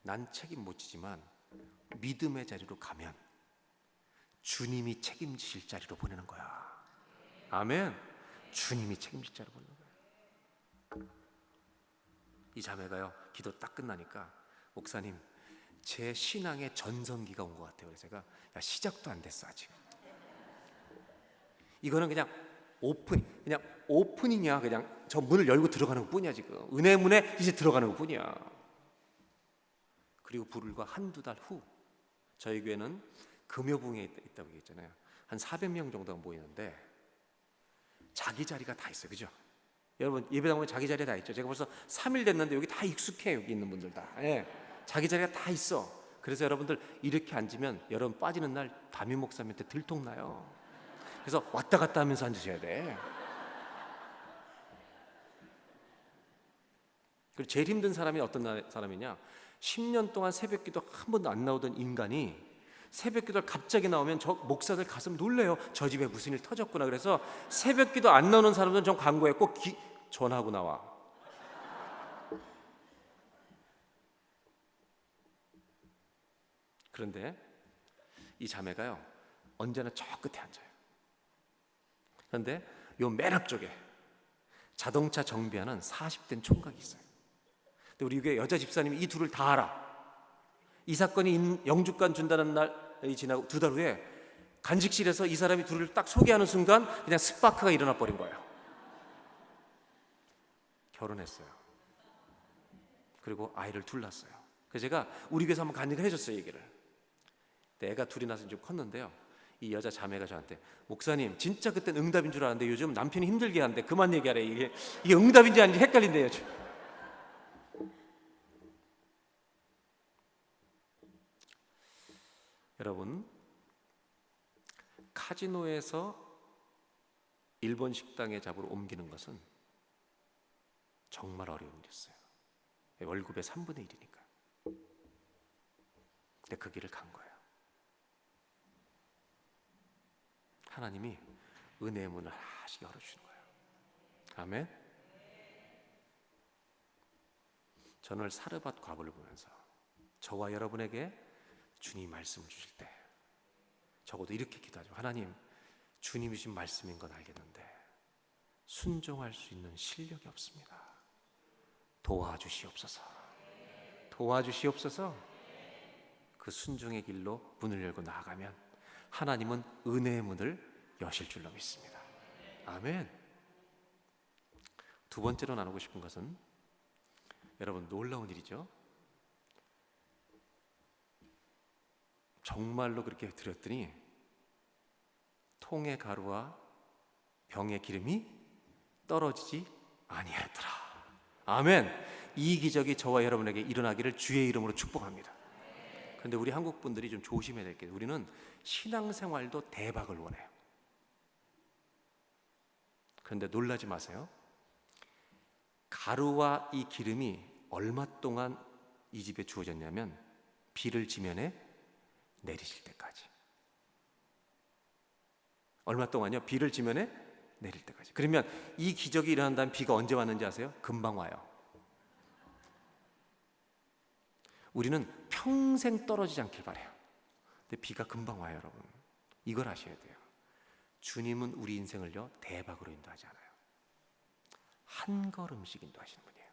난 책임 못 지지만 믿음의 자리로 가면 주님이 책임지실 자리로 보내는 거야. 아멘. 주님이 책임질 자리로 보내는 거야. 이 자매가요, 기도 딱 끝나니까 목사님, 제 신앙의 전성기가 온 것 같아요. 그래서 제가 시작도 안 됐어 아직. 이거는 그냥 오픈이냐, 그냥 저 문을 열고 들어가는 것뿐이야 지금. 은혜 문에 이제 들어가는 것뿐이야. 그리고 불과 한두 달 후 저희 교회는 금요붕에 있다고 얘기했잖아요. 한 400명 정도가 모이는데 자기 자리가 다 있어요. 그죠? 여러분 예배당 오면 자기 자리가 다 있죠. 제가 벌써 3일 됐는데 여기 다 익숙해. 여기 있는 분들 다. 예. 자기 자리가 다 있어. 그래서 여러분들 이렇게 앉으면 여러분 빠지는 날 담임 목사님한테 들통나요. 그래서 왔다 갔다 하면서 앉으셔야 돼. 그리고 제일 힘든 사람이 어떤 사람이냐, 10년 동안 새벽기도 한 번도 안 나오던 인간이 새벽기도를 갑자기 나오면 저 목사들 가슴 놀래요. 저 집에 무슨 일 터졌구나. 그래서 새벽기도 안 나오는 사람들은 전 광고에 꼭 전화하고 나와. 그런데 이 자매가요, 언제나 저 끝에 앉아요. 그런데 요 맨 앞쪽에 자동차 정비하는 40대 총각이 있어요. 근데 우리 교회 여자 집사님이 이 둘을 다 알아. 이 사건이 영주권 준다는 날이 지나고 2달 후에 간직실에서 이 사람이 둘을 딱 소개하는 순간 그냥 스파크가 일어나 버린 거예요. 결혼했어요. 그리고 아이를 둘 낳았어요. 그래서 제가 우리 교회에서 한번 간증을 해줬어요. 얘기를. 애가 둘이 나서 좀 컸는데요, 이 여자 자매가 저한테, 목사님 진짜 그땐 응답인 줄 알았는데 요즘 남편이 힘들게 하는데 그만 얘기하래. 이게 응답인지 아닌지 헷갈린대요. 여러분, 카지노에서 일본 식당에 잡으러 옮기는 것은 정말 어려운 일이었어요. 월급의 3분의 1이니까. 근데 그 길을 간 거예요. 하나님이 은혜의 문을 하나씩 열어주시는 거예요. 아멘. 저는 사르밧 과부를 보면서 저와 여러분에게 주님이 말씀을 주실 때 적어도 이렇게 기도하죠. 하나님, 주님이 주신 말씀인 건 알겠는데 순종할 수 있는 실력이 없습니다. 도와주시옵소서. 도와주시옵소서. 그 순종의 길로 문을 열고 나아가면 하나님은 은혜의 문을 여실 줄로 믿습니다. 아멘. 두 번째로 나누고 싶은 것은, 여러분 놀라운 일이죠. 정말로 그렇게 드렸더니 통의 가루와 병의 기름이 떨어지지 아니하였더라. 아멘. 이 기적이 저와 여러분에게 일어나기를 주의 이름으로 축복합니다. 그런데 우리 한국 분들이 좀 조심해야 될 게, 우리는 신앙생활도 대박을 원해요. 그런데 놀라지 마세요. 가루와 이 기름이 얼마 동안 이 집에 주어졌냐면 비를 지면에 내리실 때까지. 얼마 동안요? 비를 지면에 내릴 때까지. 그러면 이 기적이 일어난 다음 비가 언제 왔는지 아세요? 금방 와요. 우리는 평생 떨어지지 않길 바래요. 근데 비가 금방 와요, 여러분. 이걸 아셔야 돼요. 주님은 우리 인생을요 대박으로 인도하지 않아요. 한 걸음씩 인도하시는 분이에요.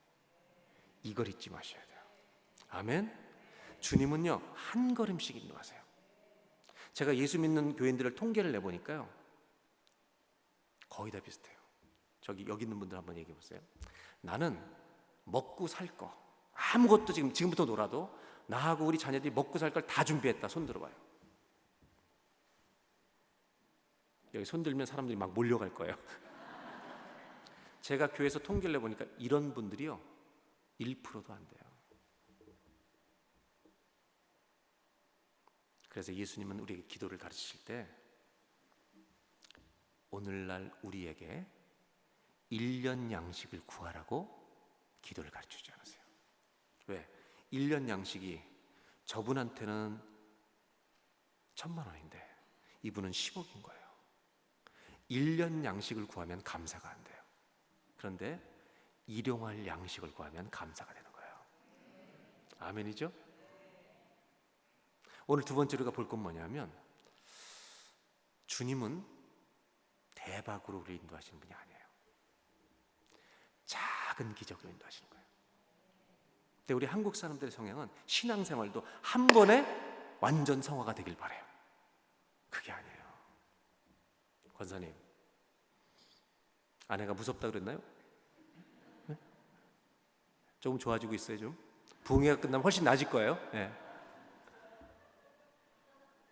이걸 잊지 마셔야 돼요. 아멘. 주님은요 한 걸음씩 인도하세요. 제가 예수 믿는 교인들을 통계를 내보니까요 거의 다 비슷해요. 여기 있는 분들 한번 얘기해 보세요. 나는 먹고 살 거 아무것도 지금부터 놀아도 나하고 우리 자녀들이 먹고 살 걸 다 준비했다. 손 들어봐요. 여기 손 들면 사람들이 막 몰려갈 거예요. 제가 교회에서 통계를 내보니까 이런 분들이요 1%도 안 돼요. 그래서 예수님은 우리에게 기도를 가르치실 때 오늘날 우리에게 1년 양식을 구하라고 기도를 가르치지 않으세요. 왜? 1년 양식이 저분한테는 1,000만 원인데 이분은 10억인 거예요. 1년 양식을 구하면 감사가 안 돼요. 그런데 일용할 양식을 구하면 감사가 되는 거예요. 아멘이죠? 오늘 두 번째로 우리가 볼 건 뭐냐면 주님은 대박으로 우리를 인도하시는 분이 아니에요. 작은 기적으로 인도하시는 거예요. 근데 우리 한국 사람들의 성향은 신앙생활도 한 번에 완전 성화가 되길 바라요. 그게 아니에요. 권사님, 아내가 무섭다 그랬나요? 네? 조금 좋아지고 있어요. 좀 부흥회가 끝나면 훨씬 나아질 거예요. 네.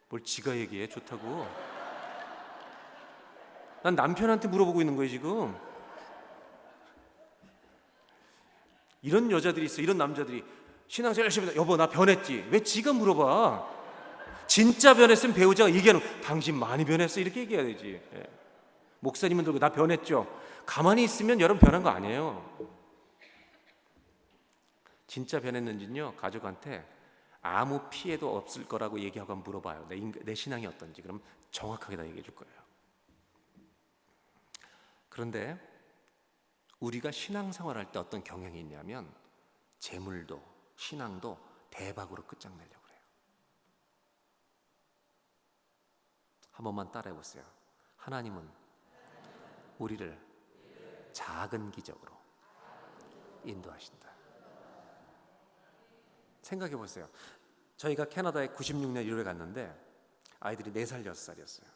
뭘 지가 얘기해? 좋다고. 난 남편한테 물어보고 있는 거예요 지금. 이런 여자들이 있어. 이런 남자들이 신앙생활 열심히 해. 여보 나 변했지. 왜 지가 물어봐? 진짜 변했으면 배우자가 얘기하는 당신 많이 변했어 이렇게 얘기해야 되지. 예. 목사님은 들고 나 변했죠. 가만히 있으면 여러분 변한 거 아니에요. 진짜 변했는지는요 가족한테 아무 피해도 없을 거라고 얘기하고 한번 물어봐요. 내 신앙이 어떤지. 그럼 정확하게 다 얘기해 줄 거예요. 그런데 우리가 신앙생활할 때 어떤 경향이 있냐면 재물도 신앙도 대박으로 끝장내려고 그래요. 한 번만 따라해 보세요. 하나님은 우리를 작은 기적으로 인도하신다. 생각해 보세요. 저희가 캐나다에 96년 1월에 갔는데 아이들이 4살 6살이었어요.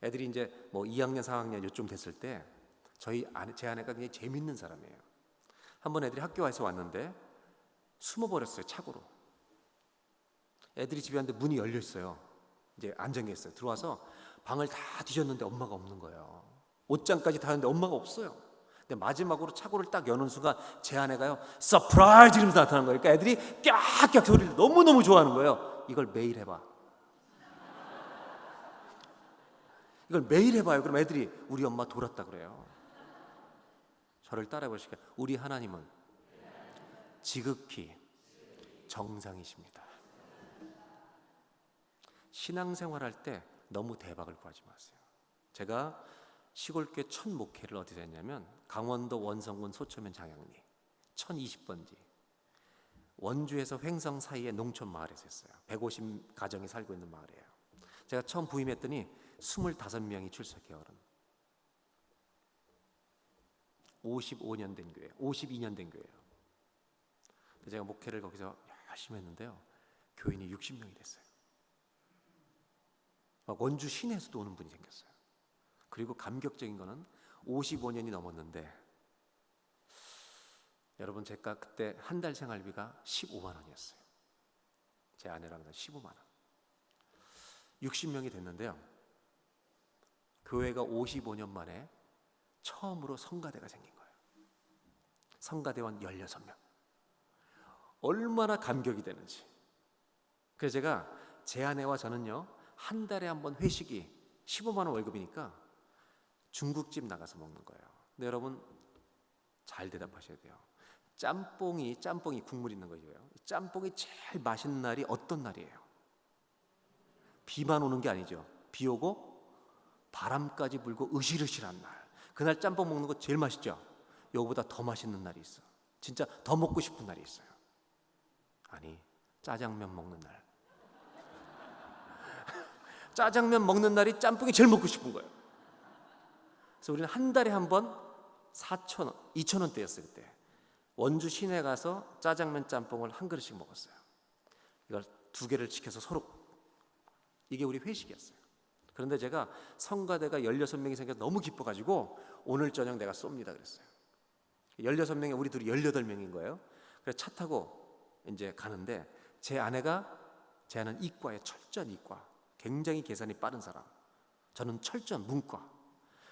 애들이 이제 뭐 2학년 4학년 요쯤 됐을 때 제 아내가 굉장히 재밌는 사람이에요. 한번 애들이 학교에서 왔는데 숨어버렸어요. 차고로. 애들이 집에 왔는데 문이 열려 있어요. 이제 안정해 있어요. 들어와서 방을 다 뒤졌는데 엄마가 없는 거예요. 옷장까지 다 했는데 엄마가 없어요. 근데 마지막으로 차고를 딱 여는 순간 제 아내가요 서프라이즈 이러면서 나타난 거예요. 그러니까 애들이 깍깍 소리를 너무너무 좋아하는 거예요. 이걸 매일 해봐. 이걸 매일 해봐요. 그럼 애들이 우리 엄마 돌았다 그래요. 저를 따라해 보시니까 우리 하나님은 지극히 정상이십니다. 신앙생활할 때 너무 대박을 구하지 마세요. 제가 시골교회 첫 목회를 어디서 했냐면 강원도 원성군 소초면 장양리 1020번지 원주에서 횡성 사이의 농촌 마을에서 했어요. 150가정이 살고 있는 마을이에요. 제가 처음 부임했더니 25명이 출석해요. 55년 된 교회, 52년 된 교회예요. 제가 목회를 거기서 열심히 했는데요. 교인이 60명이 됐어요. 막 원주 시내에서도 오는 분이 생겼어요. 그리고 감격적인 거는 55년이 넘었는데 여러분 제가 그때 한 달 생활비가 15만 원이었어요. 제 아내랑 15만 원. 60명이 됐는데요. 교회가 55년 만에 처음으로 성가대가 생긴 거예요. 성가대원 16명. 얼마나 감격이 되는지. 그래서 제가 제 아내와 저는요 한 달에 한 번 회식이 15만 원 월급이니까 중국집 나가서 먹는 거예요. 근데 여러분 잘 대답하셔야 돼요. 짬뽕이 국물 있는 거죠. 짬뽕이 제일 맛있는 날이 어떤 날이에요? 비만 오는 게 아니죠. 비 오고 바람까지 불고 으실으실한 날. 그날 짬뽕 먹는 거 제일 맛있죠. 요거보다 더 맛있는 날이 있어. 진짜 더 먹고 싶은 날이 있어요. 아니 짜장면 먹는 날. 짜장면 먹는 날이 짬뽕이 제일 먹고 싶은 거예요. 그래서 우리는 한 달에 한 번 4,000원, 2,000원대였어요 그때. 원주 시내 가서 짜장면 짬뽕을 한 그릇씩 먹었어요. 이걸 2개를 시켜서 서로. 이게 우리 회식이었어요. 그런데 제가 성가대가 16명이 생겨서 너무 기뻐가지고 오늘 저녁 내가 쏩니다 그랬어요. 16명에 우리 둘이 18명인 거예요. 그래서 차 타고 이제 가는데 제 아내는 이과에 철전 이과, 굉장히 계산이 빠른 사람. 저는 철전 문과.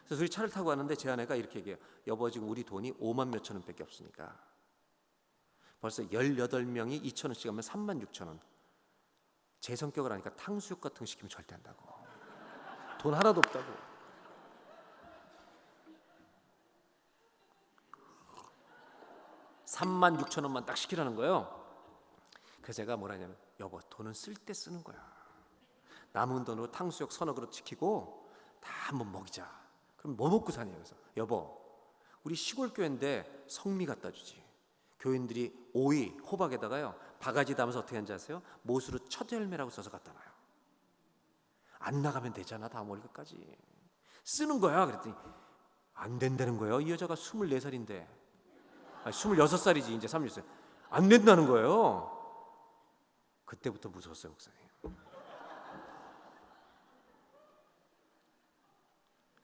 그래서 둘이 차를 타고 가는데 제 아내가 이렇게 얘기해요. 여보, 지금 우리 돈이 5만 몇천 원밖에 없으니까 벌써 18명이 2,000원씩 하면 3만 6천 원. 제 성격을 아니까 탕수육 같은 거 시키면 절대 한다고. 돈 하나도 없다고. (3만 6천 원만) 딱 시키라는 거예요. 그래서 제가 뭐라 하냐면, 여보, 돈은 쓸 때 쓰는 거야. 남은 돈으로 탕수육 서너 그릇 시키고 다 한번 먹이자. 그럼 뭐 먹고 사냐. 그래서 여보, 우리 시골 교회인데 성미 갖다 주지. 교인들이 오이, 호박에다가요 바가지 담아서 어떻게 하는지 아세요? 못으로 첫 열매라고 써서 갖다 놔요. 안 나가면 되잖아, 다음 월 끝까지. 쓰는 거야. 그랬더니 안 된다는 거예요. 이 여자가 24살인데 26살이지 이제 36살. 안 된다는 거예요. 그때부터 무서웠어요, 목사님.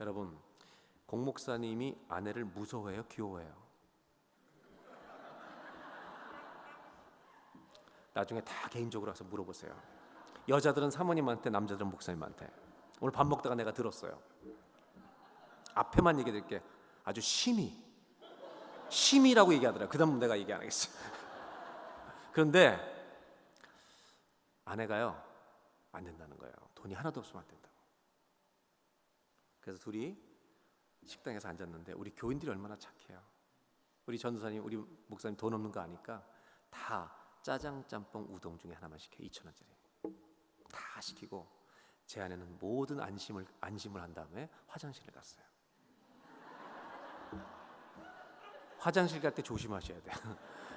여러분, 공 목사님이 아내를 무서워해요, 귀여워해요? 나중에 다 개인적으로 가서 물어보세요. 여자들은 사모님한테, 남자들은 목사님한테. 오늘 밥 먹다가 내가 들었어요. 앞에만 얘기해 드릴게. 아주 심이라고 얘기하더라고요. 그 다음 내가 얘기 안 하겠어요. 그런데 아내가요 안 된다는 거예요. 돈이 하나도 없으면 안 된다고. 그래서 둘이 식당에서 앉았는데 우리 교인들이 얼마나 착해요. 우리 전도사님, 우리 목사님 돈 없는 거 아니까 다 짜장, 짬뽕, 우동 중에 하나만 시켜. 2,000원짜리 다 시키고 제 아내는 모든 안심을 한 다음에 화장실에 갔어요. 화장실 갈 때 조심하셔야 돼요.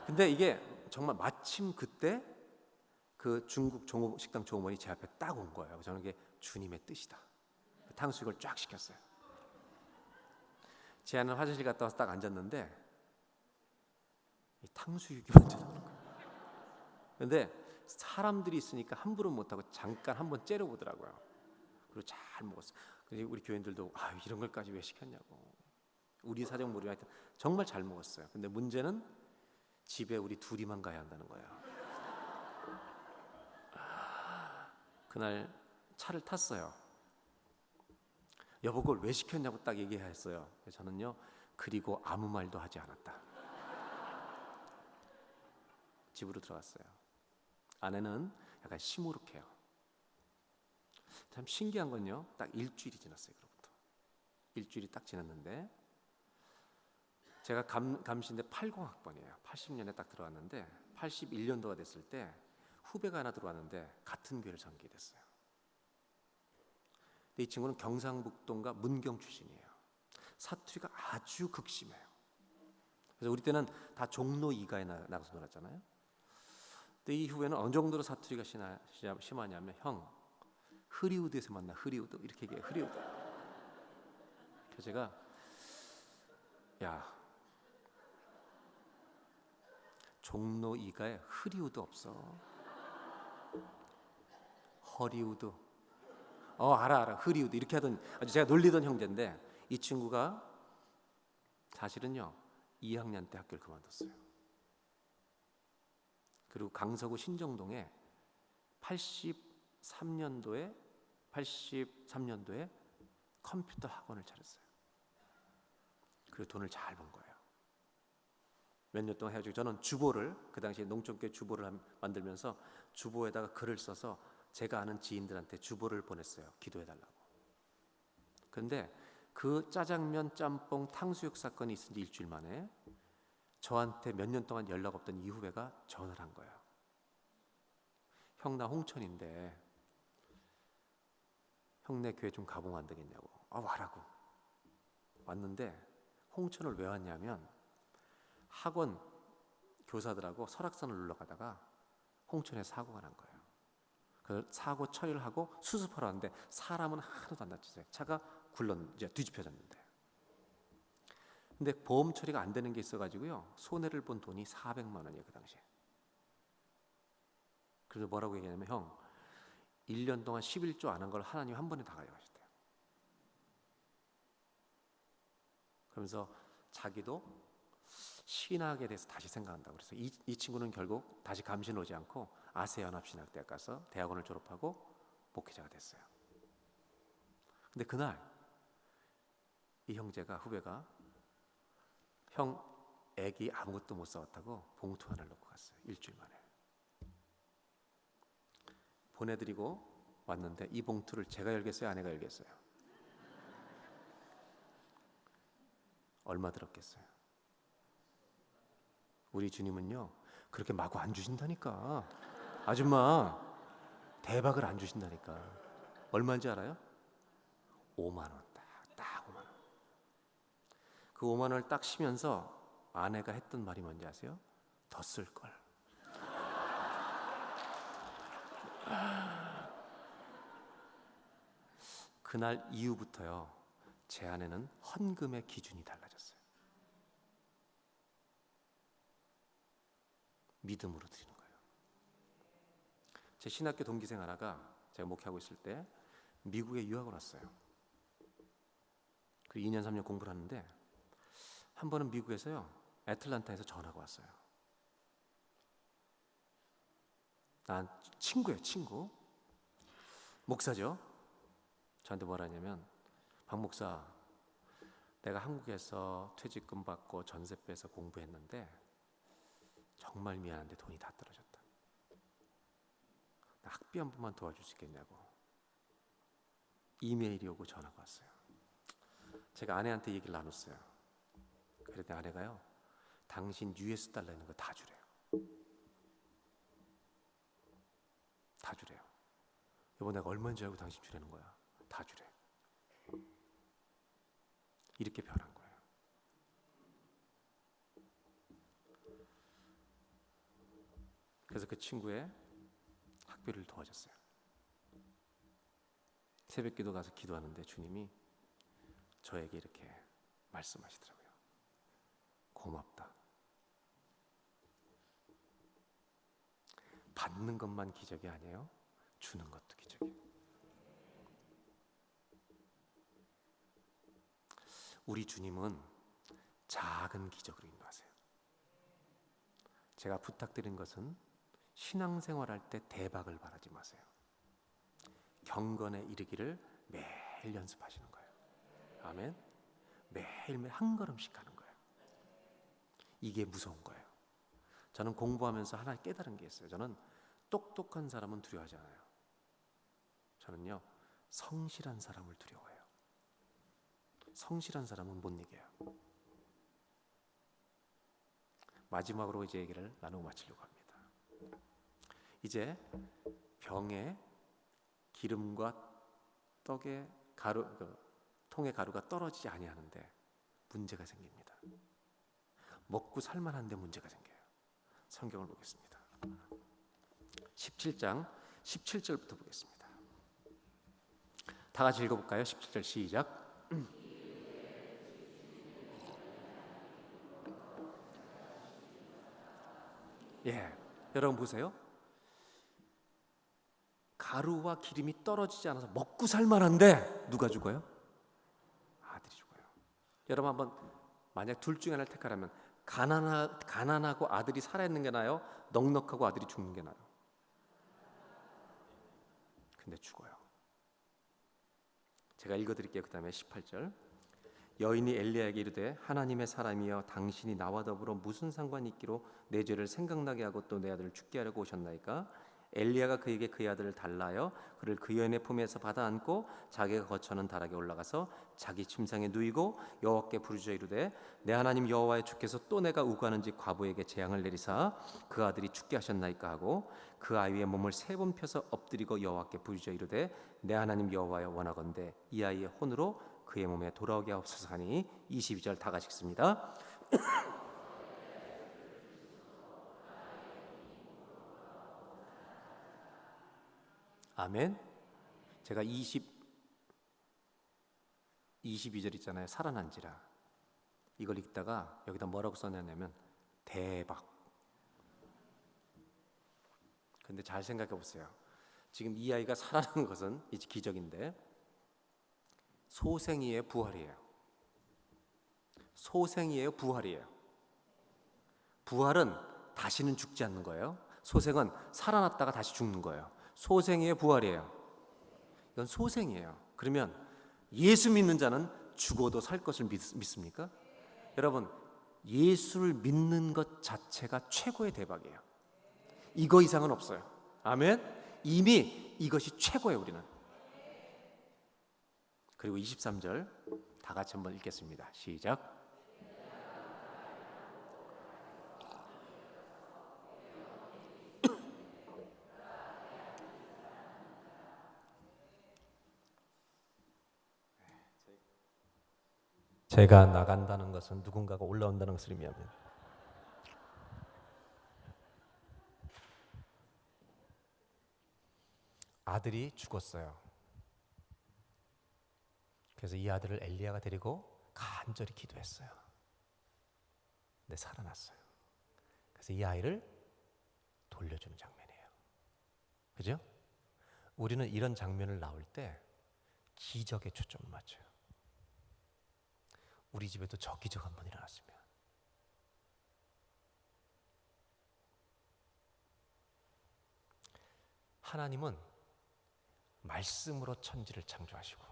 근데 이게 정말 마침 그때 그 중국 식당 종업원이 제 앞에 딱 온 거예요. 저는 이게 주님의 뜻이다. 탕수육을 쫙 시켰어요. 제 아내는 화장실 갔다 와서 딱 앉았는데 이 탕수육이 먼저 나오는 거예요. 근데 사람들이 있으니까 함부로 못하고 잠깐 한번 째려보더라고요. 그리고 잘 먹었어요. 그래서 우리 교인들도 이런 걸까지 왜 시켰냐고. 우리 사정 모르고 하여튼 정말 잘 먹었어요. 근데 문제는 집에 우리 둘이만 가야 한다는 거예요. 그날 차를 탔어요. 여보, 그걸 왜 시켰냐고 딱 얘기했어요. 저는요, 그리고 아무 말도 하지 않았다. 집으로 들어갔어요. 아내는 약간 시무룩해요. 참 신기한 건요, 딱 일주일이 지났어요. 그로부터 일주일이 딱 지났는데 제가 감시인데 80학번이에요. 80년에 딱 들어왔는데 81년도가 됐을 때 후배가 하나 들어왔는데 같은 교회를 섬기게 됐어요. 근데 이 친구는 경상북도인가 문경 출신이에요. 사투리가 아주 극심해요. 그래서 우리 때는 다 종로 2가에 나가서 놀았잖아요. 근데 이 후배는 어느 정도로 사투리가 심하냐면, 형, 흐리우드에서 만나. 흐리우드 이렇게 얘기해요. 흐리우드. 그래서 제가, 야, 종로 2가에 흐리우드 없어. 허리우드. 알아. 흐리우드 이렇게 하던 아주 제가 놀리던 형제인데, 이 친구가 사실은요 2학년 때 학교를 그만뒀어요. 그리고 강서구 신정동에 83년도에 컴퓨터 학원을 차렸어요. 그리고 돈을 잘 번 거예요. 몇 년 동안 해가지고 저는 주보를, 그 당시에 농촌교회 주보를 만들면서 주보에다가 글을 써서 제가 아는 지인들한테 주보를 보냈어요. 기도해달라고. 그런데 그 짜장면, 짬뽕, 탕수육 사건이 있은 지 일주일 만에 저한테 몇 년 동안 연락 없던 이 후배가 전화를 한 거예요. 형, 나 홍천인데 형네 교회 좀 가보면 안 되겠냐고. 와라고. 왔는데 홍천을 왜 왔냐면 학원 교사들하고 설악산을 놀러 가다가 홍천에 사고가 난 거예요. 그 사고 처리를 하고 수습하러 왔는데 사람은 하나도 안 다쳤어요. 차가 이제 뒤집혀졌는데. 근데 보험 처리가 안 되는 게 있어가지고요. 손해를 본 돈이 400만 원이에요, 그 당시에. 그래서 뭐라고 얘기하냐면, 형, 1년 동안 11조 안 한 걸 하나님 한 번에 다 가져가셨대요. 그러면서 자기도 신학에 대해서 다시 생각한다고. 그래서 이 친구는 결국 다시 감신 오지 않고 아세연합신학대학 가서 대학원을 졸업하고 목회자가 됐어요. 근데 그날 이 후배가 형 애기 아무것도 못 사왔다고 봉투 하나를 놓고 갔어요. 일주일 만에. 보내드리고 왔는데 이 봉투를 제가 열겠어요? 아내가 열겠어요? 얼마 들었겠어요? 우리 주님은요 그렇게 마구 안 주신다니까. 아줌마, 대박을 안 주신다니까. 얼마인지 알아요? 5만 원. 딱 5만 원. 그 5만 원을 딱 쉬면서 아내가 했던 말이 뭔지 아세요? 더 쓸걸. 그날 이후부터요, 제 아내는 헌금의 기준이 달라졌어요. 믿음으로 드리는 거예요. 제 신학교 동기생 하나가 제가 목회하고 있을 때 미국에 유학을 왔어요. 그 2년 3년 공부를 하는데 한 번은 미국에서요, 애틀란타에서 전화가 왔어요. 난 친구예요, 친구. 목사죠. 저한테 뭐라 하냐면, 박 목사, 내가 한국에서 퇴직금 받고 전세 빼서 공부했는데 정말 미안한데 돈이 다 떨어졌다. 나 학비 한 번만 도와줄 수 있겠냐고 이메일이 오고 전화가 왔어요. 제가 아내한테 얘기를 나눴어요. 그랬더니 아내가요, 당신 US 달러 있는 거 다 주래요. 다 주래요. 여보, 내가 얼마인 줄 알고 당신 주라는 거야. 다 주래. 이렇게 변한 거예요. 그래서 그 친구의 학비를 도와줬어요. 새벽기도 가서 기도하는데 주님이 저에게 이렇게 말씀하시더라고요. 고맙다. 받는 것만 기적이 아니에요. 주는 것도 기적이에요. 우리 주님은 작은 기적으로 인도하세요. 제가 부탁드린 것은 신앙생활할 때 대박을 바라지 마세요. 경건에 이르기를 매일 연습하시는 거예요. 아멘. 매일매일 한 걸음씩 가는 거예요. 이게 무서운 거예요. 저는 공부하면서 하나 깨달은 게 있어요. 저는 똑똑한 사람은 두려워하지 않아요. 저는요, 성실한 사람을 두려워해요. 성실한 사람은 못 이겨요. 마지막으로 이제 얘기를 나누고 마치려고 합니다. 이제 병에 기름과 떡의 가루, 통의 가루가 떨어지지 아니하는데 문제가 생깁니다. 먹고 살만한데 문제가 생겨요. 성경을 보겠습니다. 17장 17절부터 보겠습니다. 다 같이 읽어볼까요? 17절 시작. 예, 여러분 보세요. 가루와 기름이 떨어지지 않아서 먹고 살만한데 누가 죽어요? 아들이 죽어요. 여러분 한번 만약 둘 중에 하나를 택하라면 가난하고 아들이 살아있는 게 나아요? 넉넉하고 아들이 죽는 게 나아요? 근데 죽어요. 제가 읽어드릴게요. 그 다음에 18절. 여인이 엘리야에게 이르되 하나님의 사람이여 당신이 나와 더불어 무슨 상관이 있기로 내 죄를 생각나게 하고 또 내 아들을 죽게 하려고 오셨나이까? 엘리야가 그에게 그의 아들을 달라하여 그를 그 여인의 품에서 받아 안고 자기가 거처는 다락에 올라가서 자기 침상에 누이고 여호와께 부르짖어 이르되 내 하나님 여호와의 주께서 또 내가 우고하는 집 과부에게 재앙을 내리사 그 아들이 죽게 하셨나이까 하고 그 아이의 몸을 3번 펴서 엎드리고 여호와께 부르짖어 이르되 내 하나님 여호와여 원하건대 이 아이의 혼으로 그의 몸에 돌아오게 하옵소서 하니 22절 다 같이 읽습니다. 아멘. 제가 22절 있잖아요. 살아난지라. 이걸 읽다가 여기다 뭐라고 써놨냐면 대박. 근데 잘 생각해 보세요. 지금 이 아이가 살아난 것은 이제 기적인데 소생이의 부활이에요. 소생이에요, 부활이에요. 부활은 다시는 죽지 않는 거예요. 소생은 살아났다가 다시 죽는 거예요. 소생이에요, 부활이에요. 이건 소생이에요. 그러면 예수 믿는 자는 죽어도 살 것을 믿습니까? 여러분, 예수를 믿는 것 자체가 최고의 대박이에요. 이거 이상은 없어요. 아멘. 이미 이것이 최고예요. 우리는. 그리고 23절 다 같이 한번 읽겠습니다. 시작. 제가 나간다는 것은 누군가가 올라온다는 것을 의미합니다. 아들이 죽었어요. 그래서 이 아들을 엘리야가 데리고 간절히 기도했어요. 근데 살아났어요. 그래서 이 아이를 돌려주는 장면이에요. 그죠? 우리는 이런 장면을 나올 때 기적에 초점을 맞춰요. 우리 집에도 저 기적 한번 일어났으면 하나님은 말씀으로 천지를 창조하시고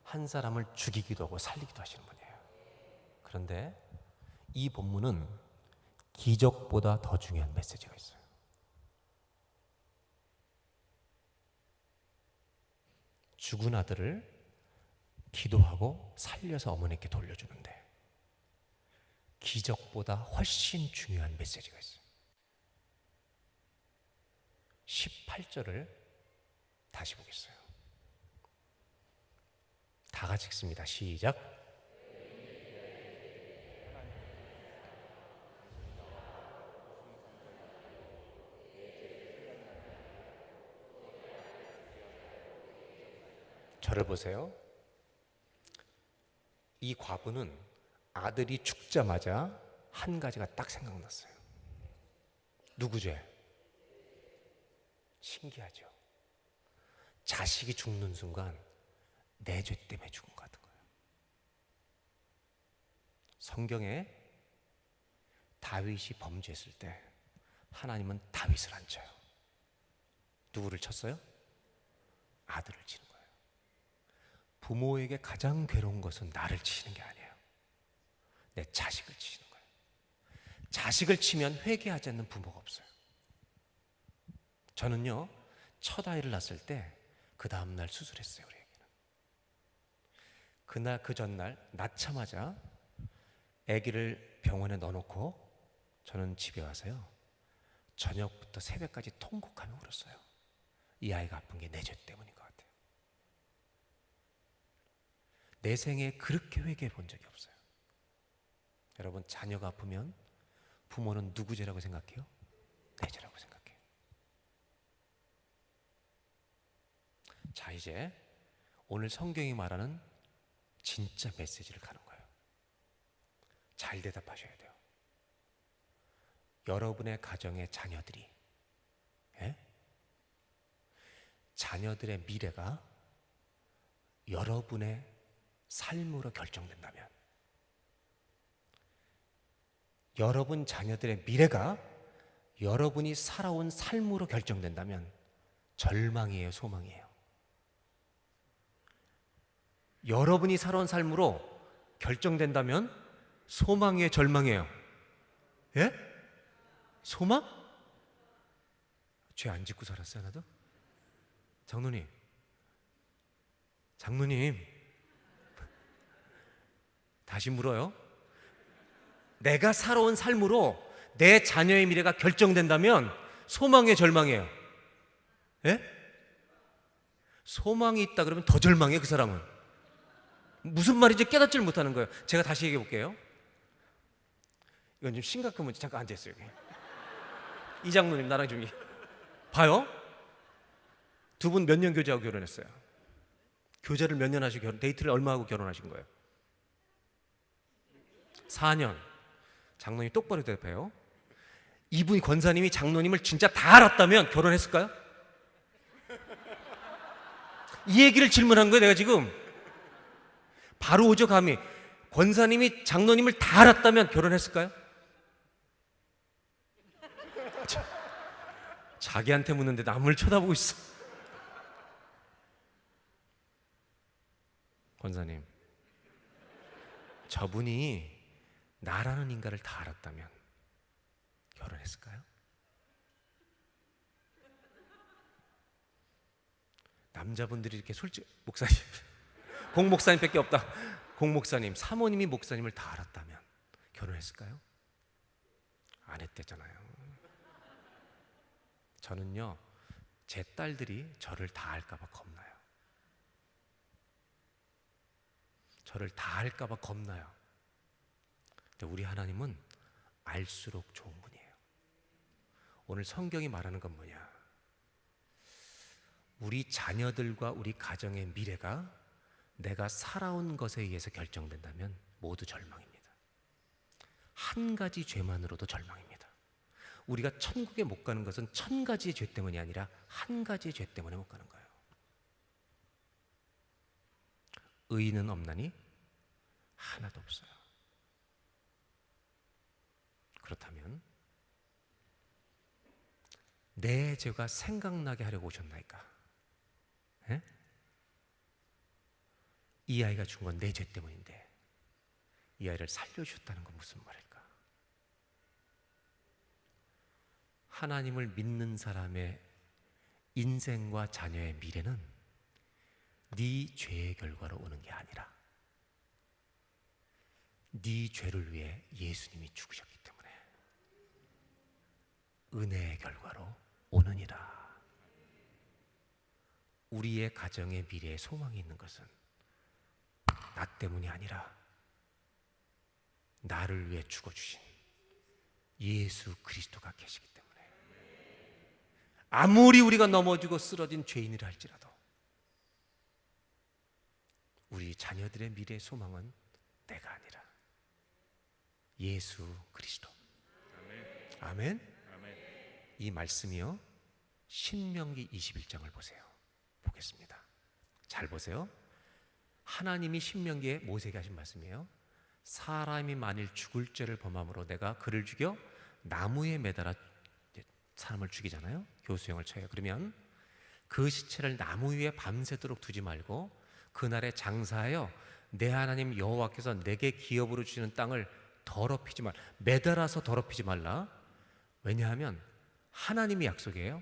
한 사람을 죽이기도 하고 살리기도 하시는 분이에요. 그런데 이 본문은 기적보다 더 중요한 메시지가 있어요. 죽은 아들을 기도하고 살려서 어머니께 돌려주는데 기적보다 훨씬 중요한 메시지가 있어요. 18절을 다시 보겠어요. 다 같이 읽습니다. 시작. 저를 보세요. 이 과부는 아들이 죽자마자 한 가지가 딱 생각났어요. 누구 죄? 신기하죠? 자식이 죽는 순간 내 죄 때문에 죽은 것 같은 거예요. 성경에 다윗이 범죄했을 때 하나님은 다윗을 안 쳐요. 누구를 쳤어요? 아들을 치는 거예요. 부모에게 가장 괴로운 것은 나를 치시는 게 아니에요. 내 자식을 치시는 거예요. 자식을 치면 회개하지 않는 부모가 없어요. 저는요, 첫 아이를 낳았을 때 그 다음날 수술했어요. 우리에게는. 그날 그 전날 낳자마자 아기를 병원에 넣어놓고 저는 집에 와서요, 저녁부터 새벽까지 통곡하며 울었어요. 이 아이가 아픈 게 내 죄 때문인 것 같아요. 내 생에 그렇게 회개해 본 적이 없어요. 여러분, 자녀가 아프면 부모는 누구 죄라고 생각해요? 내 죄라고 생각해요. 자, 이제 오늘 성경이 말하는 진짜 메시지를 가는 거예요. 잘 대답하셔야 돼요. 여러분의 가정의 자녀들이, 자녀들의 미래가 여러분의 삶으로 결정된다면, 여러분 자녀들의 미래가 여러분이 살아온 삶으로 결정된다면 절망이에요, 소망이에요? 여러분이 살아온 삶으로 결정된다면 소망이에요, 절망이에요? 예? 소망? 죄 안 짓고 살았어요, 나도? 장로님 다시 물어요. 내가 살아온 삶으로 내 자녀의 미래가 결정된다면 소망이에요, 절망이에요? 예? 소망이 있다 그러면 더 절망해요, 그 사람은. 무슨 말인지 깨닫지를 못하는 거예요. 제가 다시 얘기해 볼게요. 이건 좀 심각한 문제. 잠깐 앉아있어요, 여기. 이 장로님 나랑 좀 봐요. 두 분 몇 년 교제하고 결혼했어요? 교제를 몇 년 하시고 데이트를 얼마 하고 결혼하신 거예요? 4년. 장로님 똑바로 대답해요. 이분이 권사님이 장로님을 진짜 다 알았다면 결혼했을까요? 이 얘기를 질문한 거예요, 내가 지금. 바로 오죠, 감히. 권사님이 장로님을 다 알았다면 결혼했을까요? 자기한테 묻는데 남을 쳐다보고 있어. 권사님, 저분이 나라는 인간을 다 알았다면 결혼했을까요? 남자분들이 이렇게 솔직히, 목사님, 공 목사님밖에 없다. 공 목사님, 사모님이 목사님을 다 알았다면 결혼했을까요? 안 했대잖아요. 저는요, 제 딸들이 저를 다 알까봐 겁나요. 저를 다 알까봐 겁나요. 근데 우리 하나님은 알수록 좋은 분이에요. 오늘 성경이 말하는 건 뭐냐? 우리 자녀들과 우리 가정의 미래가 내가 살아온 것에 의해서 결정된다면 모두 절망입니다. 한 가지 죄만으로도 절망입니다. 우리가 천국에 못 가는 것은 1000가지의 죄 때문이 아니라 한 가지의 죄 때문에 못 가는 거예요. 의인은 없나니 하나도 없어요. 그렇다면 내 죄가 생각나게 하려고 오셨나이까? 에? 이 아이가 죽은 건 내 죄 때문인데 이 아이를 살려주셨다는 건 무슨 말일까? 하나님을 믿는 사람의 인생과 자녀의 미래는 네 죄의 결과로 오는 게 아니라 네 죄를 위해 예수님이 죽으셨기 때문에 은혜의 결과로 오느니라. 우리의 가정의 미래에 소망이 있는 것은 나 때문이 아니라 나를 위해 죽어주신 예수 그리스도가 계시기 때문에 아무리 우리가 넘어지고 쓰러진 죄인이라 할지라도 우리 자녀들의 미래의 소망은 내가 아니라 예수 그리스도. 아멘. 이 말씀이요, 신명기 21장을 보세요. 보겠습니다. 잘 보세요. 하나님이 신명기에 모세에게 하신 말씀이에요. 사람이 만일 죽을 죄를 범함으로 내가 그를 죽여 나무에 매달아 사람을 죽이잖아요. 교수형을 쳐요. 그러면 그 시체를 나무 위에 밤새도록 두지 말고 그날에 장사하여 내 하나님 여호와께서 내게 기업으로 주시는 땅을 더럽히지 말라. 매달아서 더럽히지 말라. 왜냐하면 하나님이 약속이에요.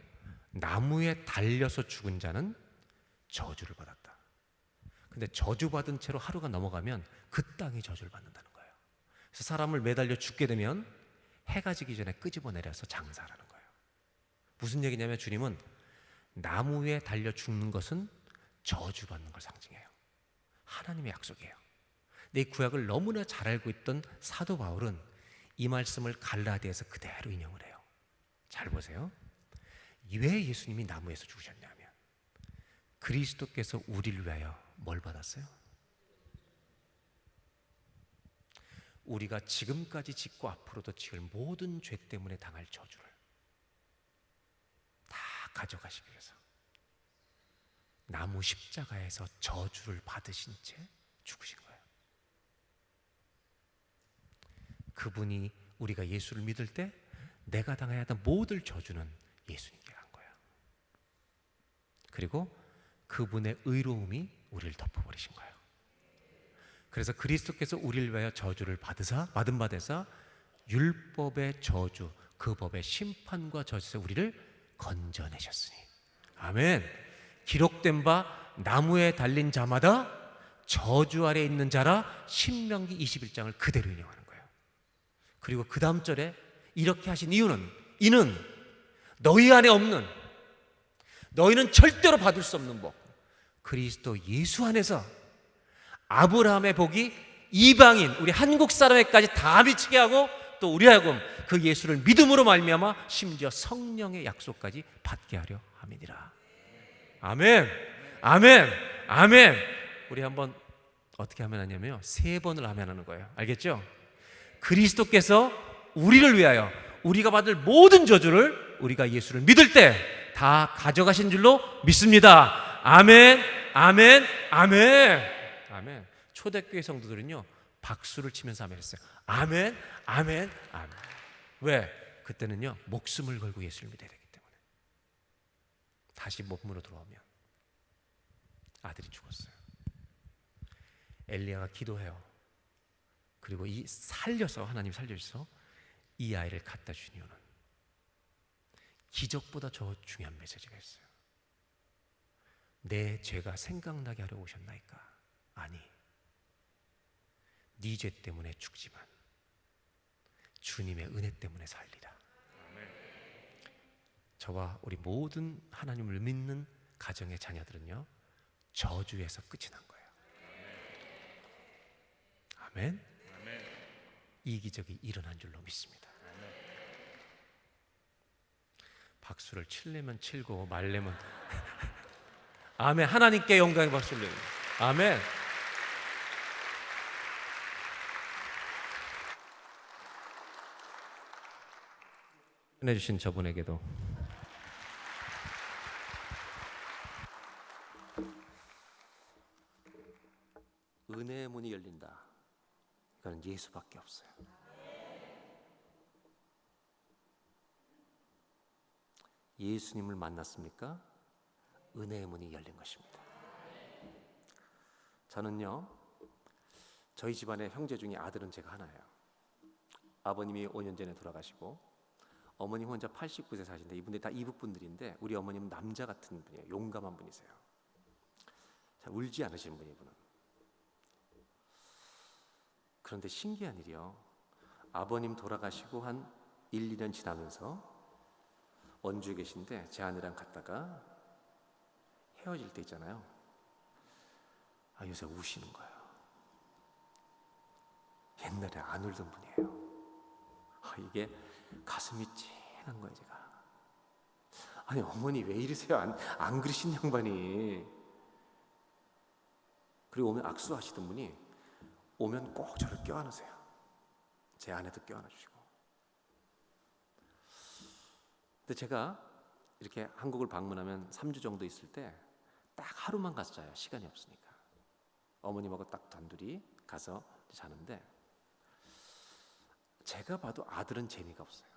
나무에 달려서 죽은 자는 저주를 받았다. 근데 저주받은 채로 하루가 넘어가면 그 땅이 저주를 받는다는 거예요. 그래서 사람을 매달려 죽게 되면 해가 지기 전에 끄집어내려서 장사하라는 거예요. 무슨 얘기냐면 주님은 나무 위에 달려 죽는 것은 저주받는 걸 상징해요. 하나님의 약속이에요. 근데 이 구약을 너무나 잘 알고 있던 사도 바울은 이 말씀을 갈라디아에서 그대로 인용을 해요. 잘 보세요. 왜 예수님이 나무에서 죽으셨냐면 그리스도께서 우리를 위하여 뭘 받았어요? 우리가 지금까지 짓고 앞으로도 지을 모든 죄 때문에 당할 저주를 다 가져가시기 위해서 나무 십자가에서 저주를 받으신 채 죽으신 거예요. 그분이 우리가 예수를 믿을 때 내가 당해야 하던 모든 저주는 예수님께 간 거예요. 그리고 그분의 의로움이 우리를 덮어버리신 거예요. 그래서 그리스도께서 우리를 위하여 저주를 받은 바에서 율법의 저주, 그 법의 심판과 저주에서 우리를 건져내셨으니. 아멘. 기록된 바 나무에 달린 자마다 저주 아래 있는 자라. 신명기 21장을 그대로 인용하는 거예요. 그리고 그 다음 절에 이렇게 하신 이유는 이는 너희 안에 없는, 너희는 절대로 받을 수 없는 복, 그리스도 예수 안에서 아브라함의 복이 이방인 우리 한국 사람에까지 다 미치게 하고 또 우리하고 그 예수를 믿음으로 말미암아 심지어 성령의 약속까지 받게 하려 함이니라. 아멘. 아멘. 아멘. 우리 한번 어떻게 하면 하냐면요, 3번을 하면 하는 거예요. 알겠죠? 그리스도께서 우리를 위하여 우리가 받을 모든 저주를 우리가 예수를 믿을 때 다 가져가신 줄로 믿습니다. 아멘. 아멘. 아멘. 아멘. 초대교회 성도들은요, 박수를 치면서 아멘 했어요. 아멘. 아멘. 아멘. 왜? 그때는요, 목숨을 걸고 예수를 믿어야 되기 때문에. 다시 몸으로 돌아오면 아들이 죽었어요. 엘리야가 기도해요. 그리고 하나님 살려주셔서 이 아이를 갖다 주신 이유는 기적보다 더 중요한 메시지가 있어요. 내 죄가 생각나게 하려 오셨나이까? 아니, 네 죄 때문에 죽지만 주님의 은혜 때문에 살리라. 저와 우리 모든 하나님을 믿는 가정의 자녀들은요, 저주에서 끝이 난 거예요. 아멘. 이 기적이 일어난 줄로 믿습니다. 박수를 칠려면 칠고 말려면 아멘. 하나님께 영광의 박수를 내요. 아멘. 해주신 저분에게도 은혜의 문이 열린다. 이거는 예수밖에 없어요. 예수님을 만났습니까? 은혜의 문이 열린 것입니다. 저는요, 저희 집안의 형제 중에 아들은 제가 하나예요. 아버님이 5년 전에 돌아가시고 어머님 혼자 89세 사신데, 이분들이 다 이북 분들인데 우리 어머님은 남자 같은 분이에요. 용감한 분이세요. 잘 울지 않으시는 분이, 이분은. 그런데 신기한 일이요, 아버님 돌아가시고 한 1, 2년 지나면서 원주에 계신데 제 아내랑 갔다가 헤어질 때 있잖아요. 요새 우시는 거예요. 옛날에 안 울던 분이에요. 이게 가슴이 찐한 거예요, 제가. 아니, 어머니 왜 이러세요? 안 그러신 양반이. 그리고 오면 악수하시던 분이 오면 꼭 저를 껴안으세요. 제 아내도 껴안아주시고. 근데 제가 이렇게 한국을 방문하면 3주 정도 있을 때 딱 하루만 가서 자요. 시간이 없으니까. 어머님하고 딱 단둘이 가서 자는데, 제가 봐도 아들은 재미가 없어요.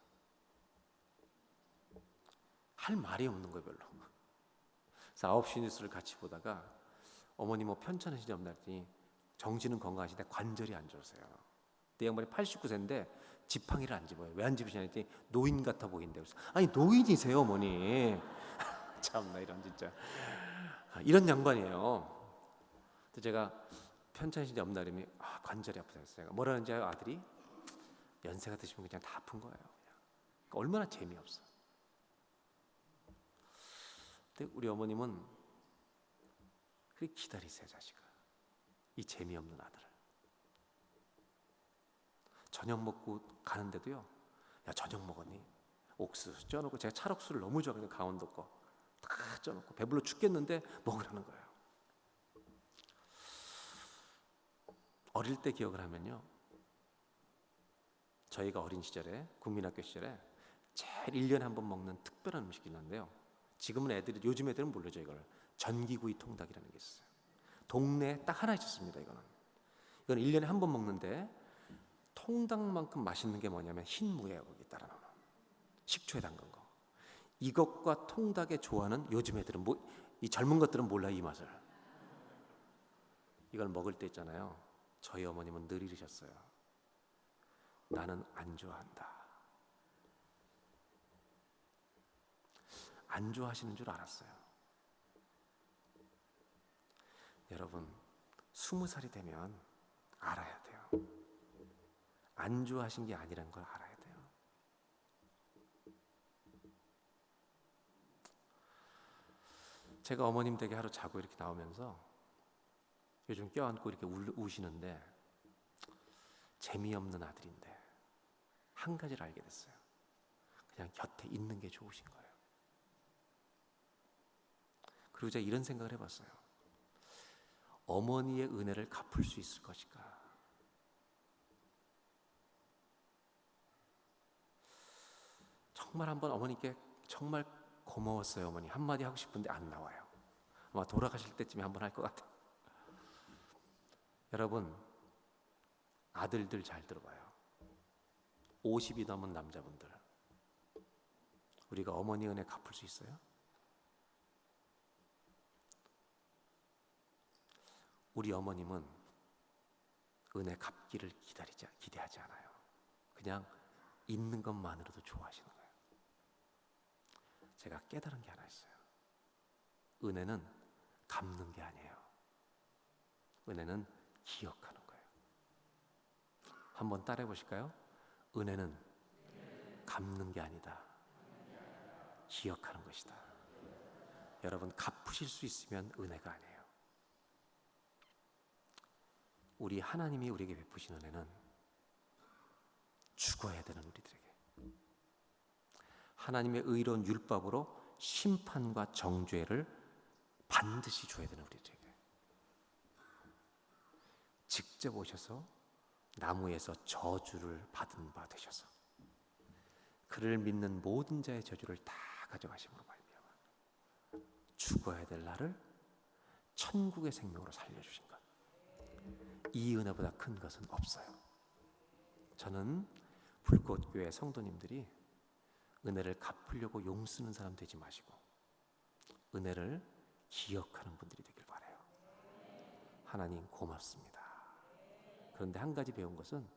할 말이 없는 거예요, 별로. 그래서 9시 뉴스를 같이 보다가 어머니 뭐 편찮으시지 없나 했더니 정신은 건강하신데 관절이 안 좋으세요. 내 양반이 89세인데 지팡이를 안 집어요. 왜 안 집으시냐 했더니 노인 같아 보인대요. 그래서 아니, 노인이세요, 어머니. 참나, 이런 진짜 이런 양반이에요. 근데 제가 편찮으신지 없나 그러면 관절이 아프다 했어요. 뭐라는지 알아요, 아들이? 연세가 드시면 그냥 다 아픈 거예요. 그러니까 얼마나 재미없어. 근데 우리 어머님은 그렇게 기다리세요, 자식아. 이 재미없는 아들을. 저녁 먹고 가는데도요, 야, 저녁 먹었니? 옥수수 쪄놓고, 제가 찰옥수를 너무 좋아하거든요. 강원도 거 다 쪄놓고 배불러 죽겠는데 먹으라는 거예요. 어릴 때 기억을 하면요, 저희가 어린 시절에, 국민학교 시절에 제일 1년에 한 번 먹는 특별한 음식이 있는데요, 지금은 요즘 애들은 모르죠. 이걸 전기구이 통닭이라는 게 있어요. 동네에 딱 하나 있었습니다. 이건 1년에 한 번 먹는데, 통닭만큼 맛있는 게 뭐냐면 흰무예요. 거기 따라 나오는 식초에 담근 거. 이것과 통닭의 조화는 요즘 애들은 이 젊은 것들은 몰라, 이 맛을. 이걸 먹을 때 있잖아요, 저희 어머님은 늘 이러셨어요. 나는 안 좋아한다. 안 좋아하시는 줄 알았어요. 여러분, 20살이 되면 알아야 돼요. 안 좋아하신 게 아니라는 걸 알아야 돼요. 제가 어머님 댁에 하루 자고 이렇게 나오면서 요즘 껴안고 이렇게 우시는데, 재미없는 아들인데 한 가지를 알게 됐어요. 그냥 곁에 있는 게 좋으신 거예요. 그리고 제가 이런 생각을 해봤어요. 어머니의 은혜를 갚을 수 있을 것일까? 정말 한번 어머니께 정말 고마웠어요. 어머니 한마디 하고 싶은데 안 나와요. 아마 돌아가실 때쯤에 한번 할 것 같아요. 여러분, 아들들 잘 들어봐요. 50이 넘은 남자분들, 우리가 어머니 은혜 갚을 수 있어요? 우리 어머님은 은혜 갚기를 기대하지 않아요. 그냥 있는 것만으로도 좋아하시는 거예요. 제가 깨달은 게 하나 있어요. 은혜는 갚는 게 아니에요. 은혜는 기억하는 거예요. 한번 따라해 보실까요? 은혜는 갚는 게 아니다. 기억하는 것이다. 여러분, 갚으실 수 있으면 은혜가 아니에요. 우리 하나님이 우리에게 베푸신 은혜는 죽어야 되는 우리들에게, 하나님의 의로운 율법으로 심판과 정죄를 반드시 줘야 되는 우리들에게 직접 오셔서 나무에서 저주를 받은 바 되셔서 그를 믿는 모든 자의 저주를 다 가져가심으로 말미암아 죽어야 될 나를 천국의 생명으로 살려주신 것, 이 은혜보다 큰 것은 없어요. 저는 불꽃교회 성도님들이 은혜를 갚으려고 용쓰는 사람 되지 마시고 은혜를 기억하는 분들이 되길 바라요. 하나님 고맙습니다. 그런데 한 가지 배운 것은,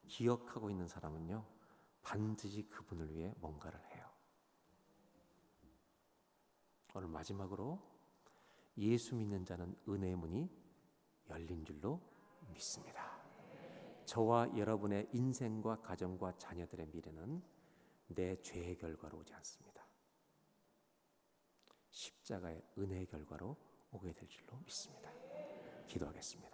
기억하고 있는 사람은요 반드시 그분을 위해 뭔가를 해요. 오늘 마지막으로, 예수 믿는 자는 은혜의 문이 열린 줄로 믿습니다. 저와 여러분의 인생과 가정과 자녀들의 미래는 내 죄의 결과로 오지 않습니다. 십자가의 은혜의 결과로 오게 될 줄로 믿습니다. 기도하겠습니다.